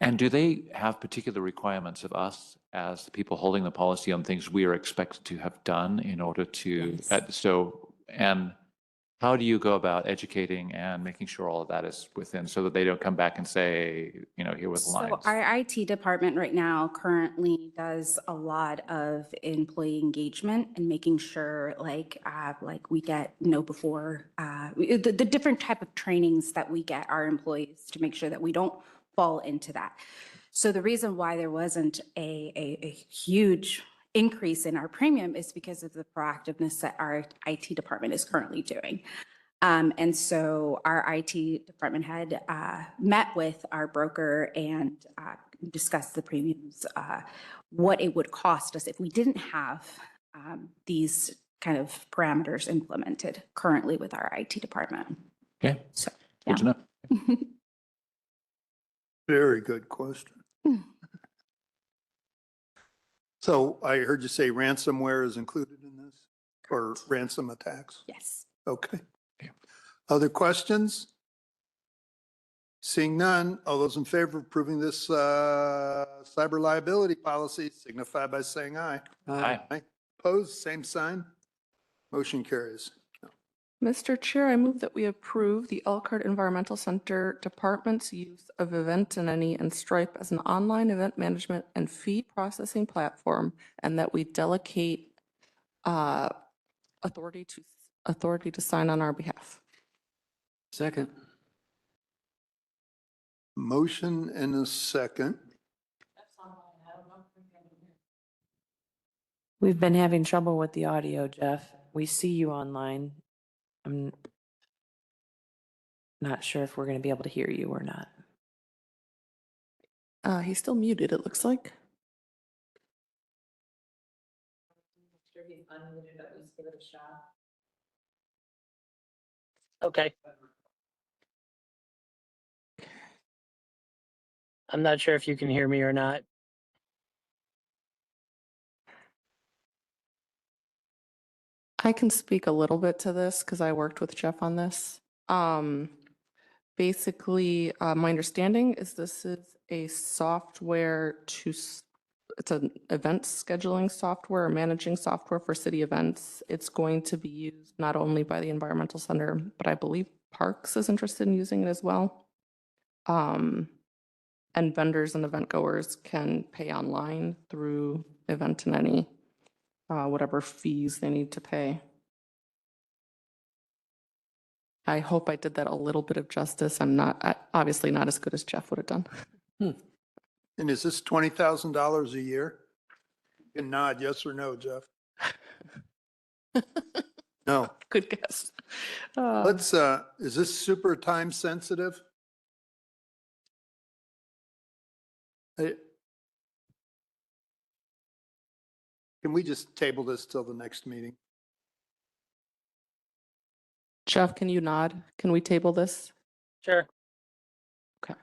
And do they have particular requirements of us as the people holding the policy on things we are expected to have done in order to, and how do you go about educating and making sure all of that is within so that they don't come back and say, here with lines? So our IT department right now currently does a lot of employee engagement and making sure like we get before the different type of trainings that we get our employees to make sure that we don't fall into that. So the reason why there wasn't a huge increase in our premium is because of the proactiveness that our IT department is currently doing. And so our IT department had met with our broker and discussed the premiums, what it would cost us if we didn't have these kind of parameters implemented currently with our IT department. Okay, so, good to know. Very good question. So I heard you say ransomware is included in this, or ransom attacks? Yes. Okay. Other questions? Seeing none, all those in favor of approving this cyber liability policy signify by saying aye. Aye. Opposed, same sign. Motion carries. Mr. Chair, I move that we approve the Elkhart Environmental Center Department's use of Eventinany and Stripe as an online event management and fee processing platform, and that we delegate authority to sign on our behalf. Second. Motion and a second. We've been having trouble with the audio, Jeff. We see you online. I'm not sure if we're going to be able to hear you or not. He's still muted, it looks like. Okay. I'm not sure if you can hear me or not. I can speak a little bit to this because I worked with Jeff on this. Basically, my understanding is this is a software it's an event scheduling software or managing software for city events. It's going to be used not only by the Environmental Center, but I believe Parks is interested in using it as well. And vendors and event goers can pay online through Eventinany, whatever fees they need to pay. I hope I did that a little bit of justice. I'm obviously not as good as Jeff would have done. And is this $20,000 a year? You can nod yes or no, Jeff. No. Good guess. Let's, is this super time sensitive? Can we just table this till the next meeting? Jeff, can you nod? Can we table this? Sure. Okay.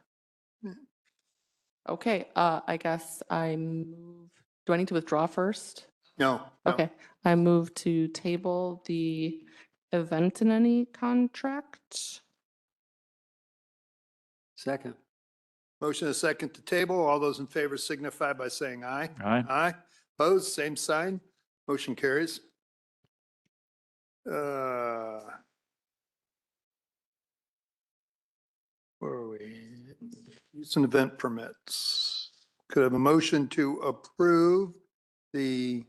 Okay, I guess I move, do I need to withdraw first? No. Okay, I move to table the Eventinany contract. Second. Motion is second to table. All those in favor signify by saying aye. Aye. Aye. Opposed, same sign. Motion carries. Where are we? Use and event permits. Could I have a motion to approve the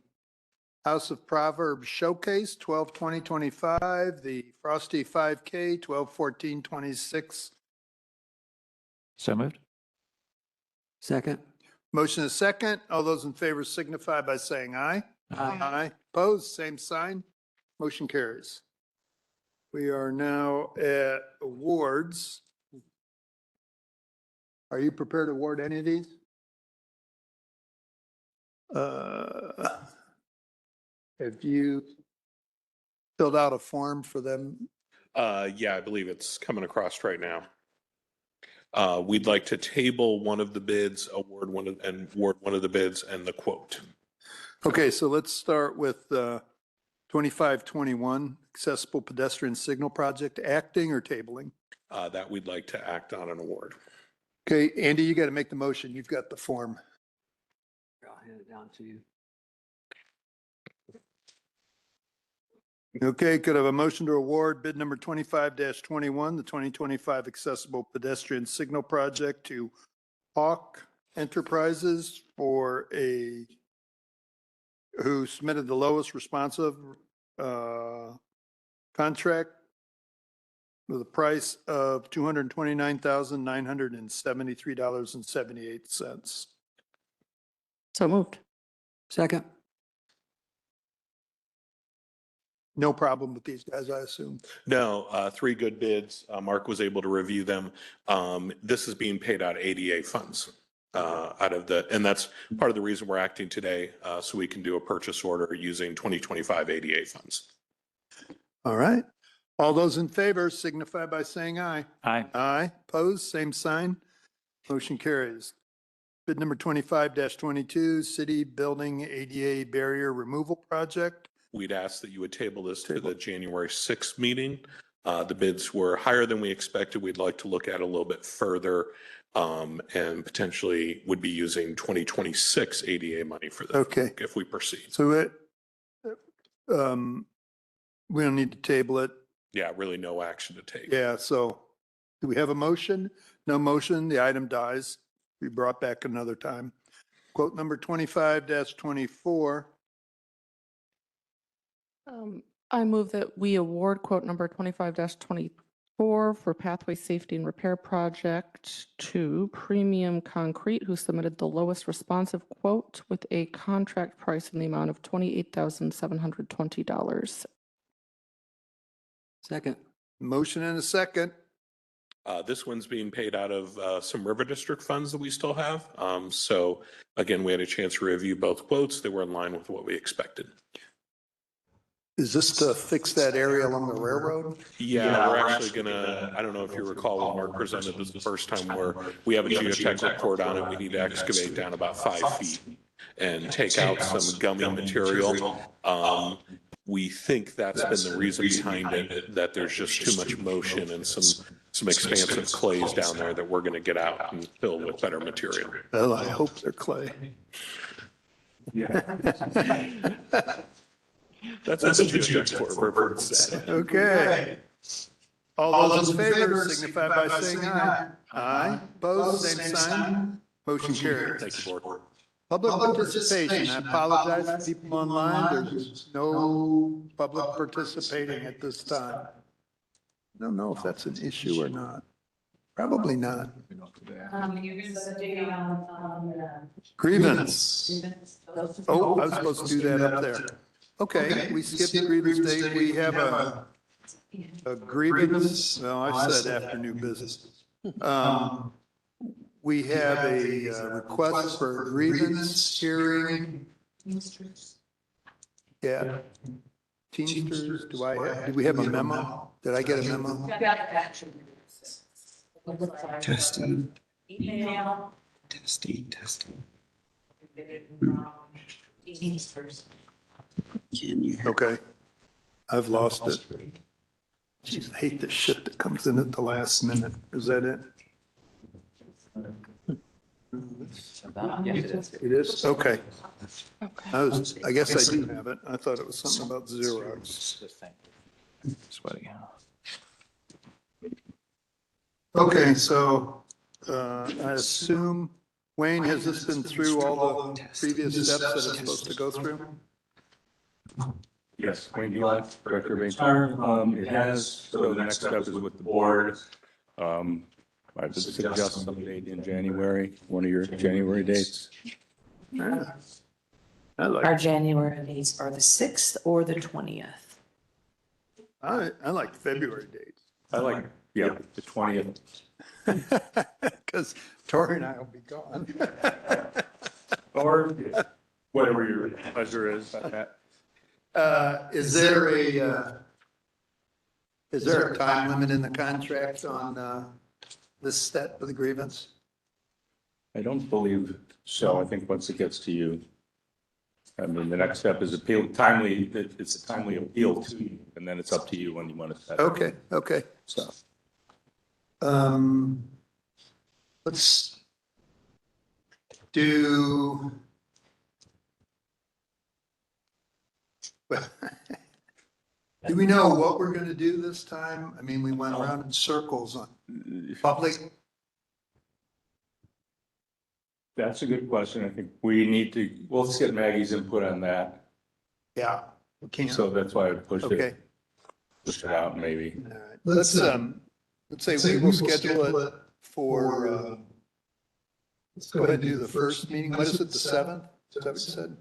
House of Proverbs Showcase 12/20/25, the Frosty 5K 12/14/26. So moved. Second. Motion is second. All those in favor signify by saying aye. Aye. Aye. Opposed, same sign. Motion carries. We are now at awards. Are you prepared to award any of these? Have you filled out a form for them? Yeah, I believe it's coming across right now. We'd like to table one of the bids, award one of the bids and the quote. Okay, so let's start with 2521, accessible pedestrian signal project, acting or tabling? that we'd like to act on an award. Okay, Andy, you got to make the motion. You've got the form. I'll hand it down to you. Okay, could I have a motion to award bid number 25-21, the 2025 Accessible Pedestrian Signal Project to Hawk Enterprises who submitted the lowest responsive contract with a price of $229,973.78. So moved. Second. No problem with these guys, I assume. No, 3 good bids. Mark was able to review them. This is being paid out of ADA funds. And that's part of the reason we're acting today, so we can do a purchase order using 2025 ADA funds. All right. All those in favor signify by saying aye. Aye. Aye. Opposed, same sign. Motion carries. Bid number 25-22, City Building ADA Barrier Removal Project. We'd ask that you would table this to the January 6th meeting. The bids were higher than we expected. We'd like to look at it a little bit further and potentially would be using 2026 ADA money for that. Okay. If we proceed. So we don't need to table it. Yeah, really no action to take. Yeah, so do we have a motion? No motion, the item dies. Be brought back another time. Quote number 25-24. I move that we award quote number 25-24 for Pathway Safety and Repair Project to Premium Concrete, who submitted the lowest responsive quote with a contract price in the amount of $28,720. Second. Motion and a second. This one's being paid out of some River District funds that we still have. So again, we had a chance to review both quotes. They were in line with what we expected. Is this to fix that area along the railroad? Yeah, we're actually gonna, I don't know if you recall when Mark presented this the first time, where we have a geotech report on it. We need to excavate down about 5 feet and take out some gummy material. We think that's been the reason behind it, that there's just too much motion and some expansive clays down there that we're gonna get out and fill with better material. Well, I hope they're clay. That's what the geotech report said. Okay. All those in favor signify by saying aye. Aye. Opposed, same sign. Motion carries. Thank you, board. Public participation. I apologize for people online. There's no public participating at this time. I don't know if that's an issue or not. Probably not. Grievance. Oh, I was supposed to do that up there. Okay, we skipped the grievance day. We have a grievance, well, I said after new business. We have a request for a grievance hearing. Yeah. Teamsters, do we have a memo? Did I get a memo? Testing. Email. Testing. Can you? Okay. I've lost it. Jeez, I hate the shit that comes in at the last minute. Is that it? It is? Okay. I guess I do have it. I thought it was something about Xerox. Sweating. Okay, so I assume, Wayne, has this been through all the previous steps that it's supposed to go through? Yes, Wayne Eli, Director of HR. It has, so the next step is with the board. I would suggest some date in January, one of your January dates. Yeah. I like, Our January dates are the 6th or the 20th. I like February dates. I like, yeah, the 20th. Because Tori and I will be gone. Or whatever your pleasure is about that. Is there a time limit in the contract on this step of the grievance? I don't believe so. I think once it gets to you, I mean, the next step is appeal, timely, it's a timely appeal to you, and then it's up to you when you want to set it. Okay. So. Let's do. Do we know what we're going to do this time? I mean, we went around in circles on public. That's a good question. I think we need to, we'll just get Maggie's input on that. Yeah. we can't. So that's why I pushed Okay. it out maybe. All right. Let's say we will schedule it for, let's go ahead and do the first meeting. What is it, the 7th? Is that what you said?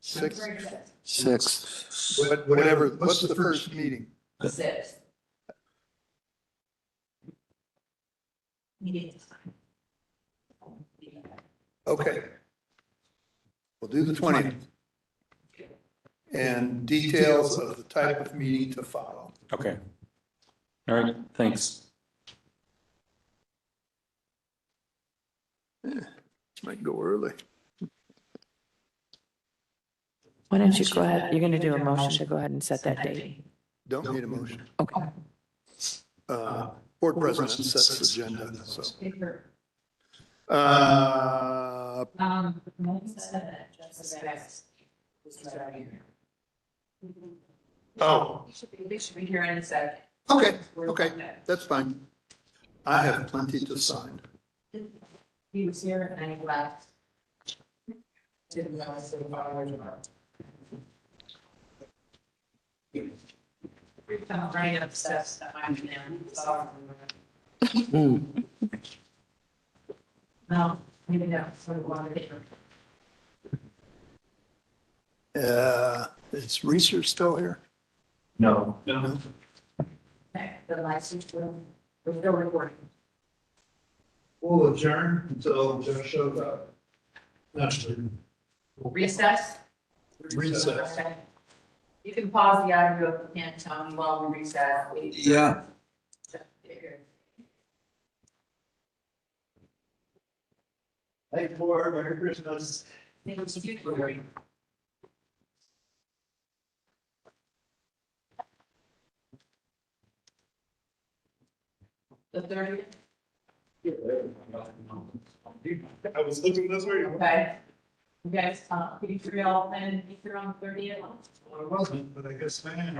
6th? 6th. Whatever, what's the first meeting? Sixth. Okay. We'll do the 20th. And details of the type of meeting to follow. Okay. All right, thanks. Might go early. Why don't you go ahead? You're going to do a motion to go ahead and set that date. Don't need a motion. Okay. Board president sets the agenda, so. Oh. They should be here in a second. Okay, okay, that's fine. I have plenty to sign. He was here and he left. Didn't realize they were I'm running up steps that I'm in. No, maybe not. Sort of water paper. Is research still here? No. No. Okay, the license will, we're still recording. We'll adjourn until Jeff shows up. Recess? Recess. Okay. You can pause the audio if you can't tell me while we recess. Yeah. Hey, board, Merry Christmas. Thank you, Glory. The 30th? I was looking this way. Okay. You guys, could you three all plan and be here on the 30th? I wasn't, but I guess I am.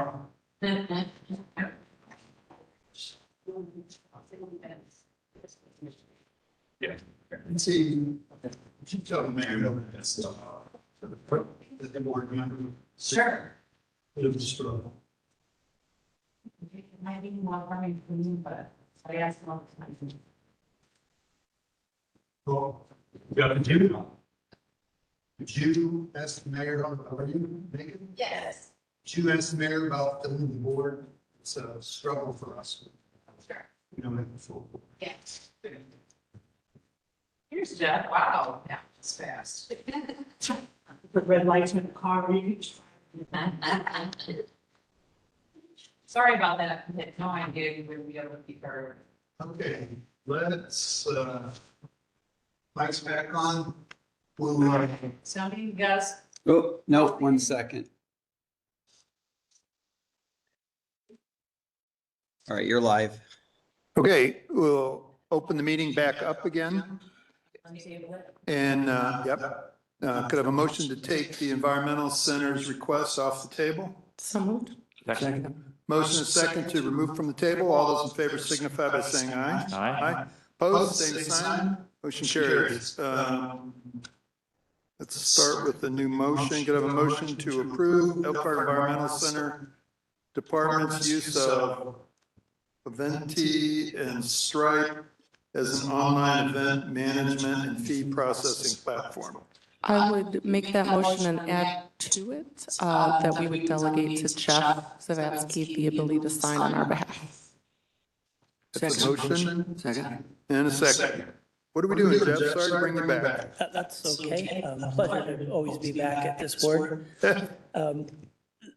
Yeah. Let's see. Tell the mayor that's the board member. Sure. It'll just throw. Might be more coming from you, but I asked them all the time. Well, you got to do. Did you ask the mayor, are you making? Yes. Did you ask the mayor about filling the board? It's a struggle for us. Sure. We don't have a full board. Yes. Here's Jeff. Wow, that was fast. Put red lights in the car. Sorry about that. I had no idea you would be able to keep her. Okay, let's, mic's back on. We'll, Sounding Gus. Oh, no, 1 second. All right, you're live. okay, we'll open the meeting back up again. And, yep, could I have a motion to take the environmental center's request off the table? So moved. Second. Motion is second to remove from the table. All those in favor signify by saying aye. Aye. Opposed, same sign. Motion carries. Let's start with the new motion. Could I have a motion to approve Elkhart Environmental Center Department's use of Aventi and Stripe as an online event management and fee processing platform? I would make that motion and add to it that we would delegate to Jeff Zavatsky the ability to sign on our behalf. That's a motion Second. and a second. What are we doing, Jeff? Sorry to bring you back. That's okay. Pleasure to always be back at this board.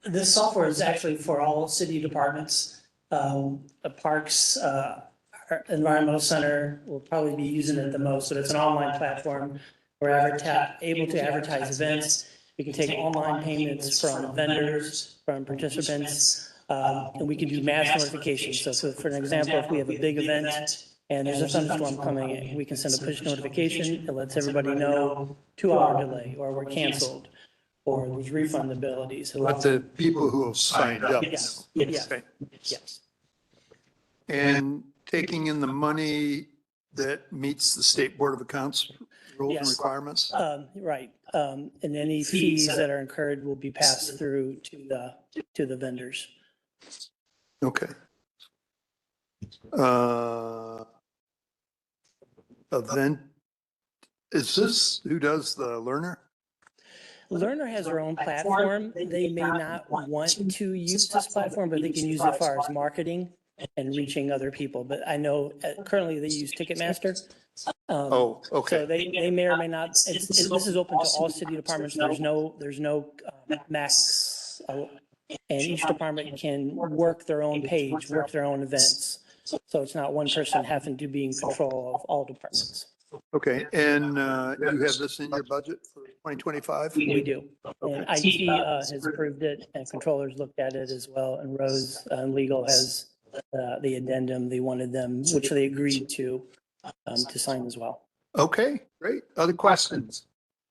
This software is actually for all city departments. Parks, our environmental center will probably be using it the most, but it's an online platform. We're able to advertise events. We can take online payments from vendors, from participants, and we can do mass notifications. So for an example, if we have a big event and there's a thunderstorm coming in, we can send a push notification. It lets everybody know 2-hour delay, or we're canceled, or there's refund abilities. Let the people who have signed up. Yes, yes, Okay. yes. And taking in the money that meets the State Board of Accounts rules and Yes. requirements? Right, and any fees that are incurred will be passed through to the vendors. Okay. Event, is this, who does the learner? Learner has their own platform. They may not want to use this platform, but they can use it as far as marketing and reaching other people. But I know currently they use Ticketmaster. Oh, okay. So they may or may not, this is open to all city departments. There's no max. And each department can work their own page, work their own events. So it's not one person having to be in control of all departments. Okay, and you have this in your budget for 2025? We do. And IT has approved it, and controllers looked at it as well, and Rose Legal has the addendum they wanted them, which they agreed to sign as well. Okay, great. Other questions?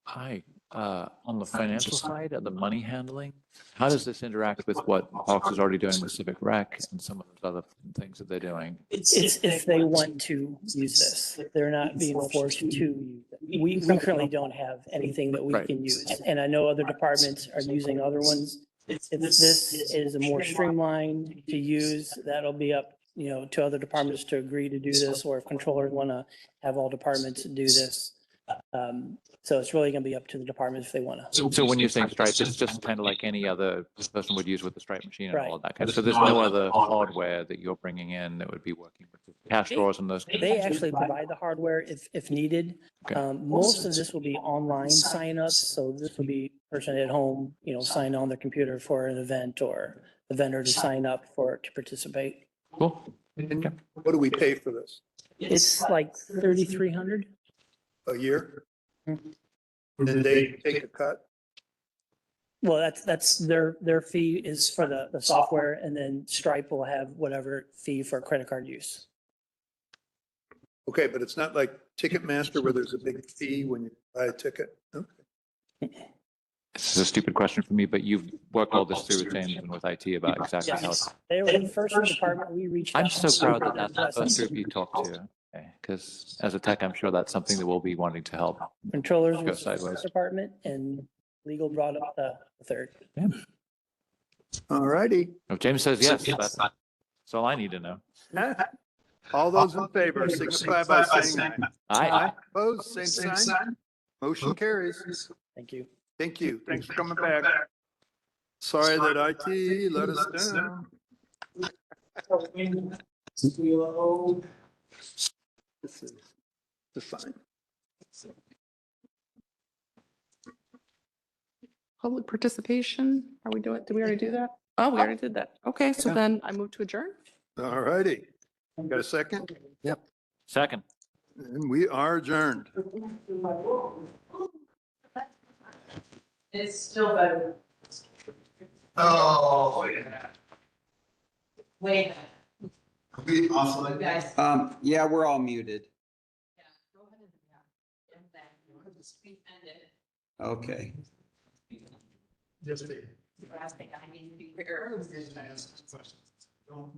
Hi, on the financial side, the money handling, how does this interact with what Hawks is already doing with Civic Rec and some of those other things that they're doing? It's if they want to use this. They're not being forced to use it. We currently don't have anything that we Right. can use. And I know other departments are using other ones. If this is a more streamlined to use, that'll be up, to other departments to agree to do this, or if controllers want to have all departments do this. So it's really going to be up to the department if they want to. So when you're saying Stripe, it's just kind of like any other person would use with the Stripe machine and Right. all of that kind of, so there's no other hardware that you're bringing in that would be working with the cash drawers and those? They actually provide the hardware if needed. Okay. Most of this will be online signups, so this will be person at home, sign on their computer for an event, or the vendor to sign up to participate. Cool. And what do we pay for this? It's like 3,300. A year? And they take a cut? Well, that's their fee is for the software, and then Stripe will have whatever fee for credit card use. Okay, but it's not like Ticketmaster where there's a big fee when you buy a ticket? Okay. This is a stupid question for me, but you've worked all this through with James and with IT about exactly how. Yes, they were the first department we reached out I'm so to. proud that that's the first group you talked to. Because as a tech, I'm sure that's something that we'll be wanting to help. Controllers Go was the sideways. first department, and legal brought up the third. All righty. If James says yes, that's all I need to know. All those in favor signify by saying aye. Aye. Opposed, same sign. Motion carries. Thank you. Thank you. Thanks for coming back. Sorry that IT let us down. This is fine. Public participation, are we doing, did we already do that? Oh, we already did that. Okay, so then I move to adjourn. All righty. Got a second? Yep. Second. And we are adjourned. It's still better. Oh, yeah. Wait. We also. Yeah, we're all muted. Okay. Just. I need to be clear. Don't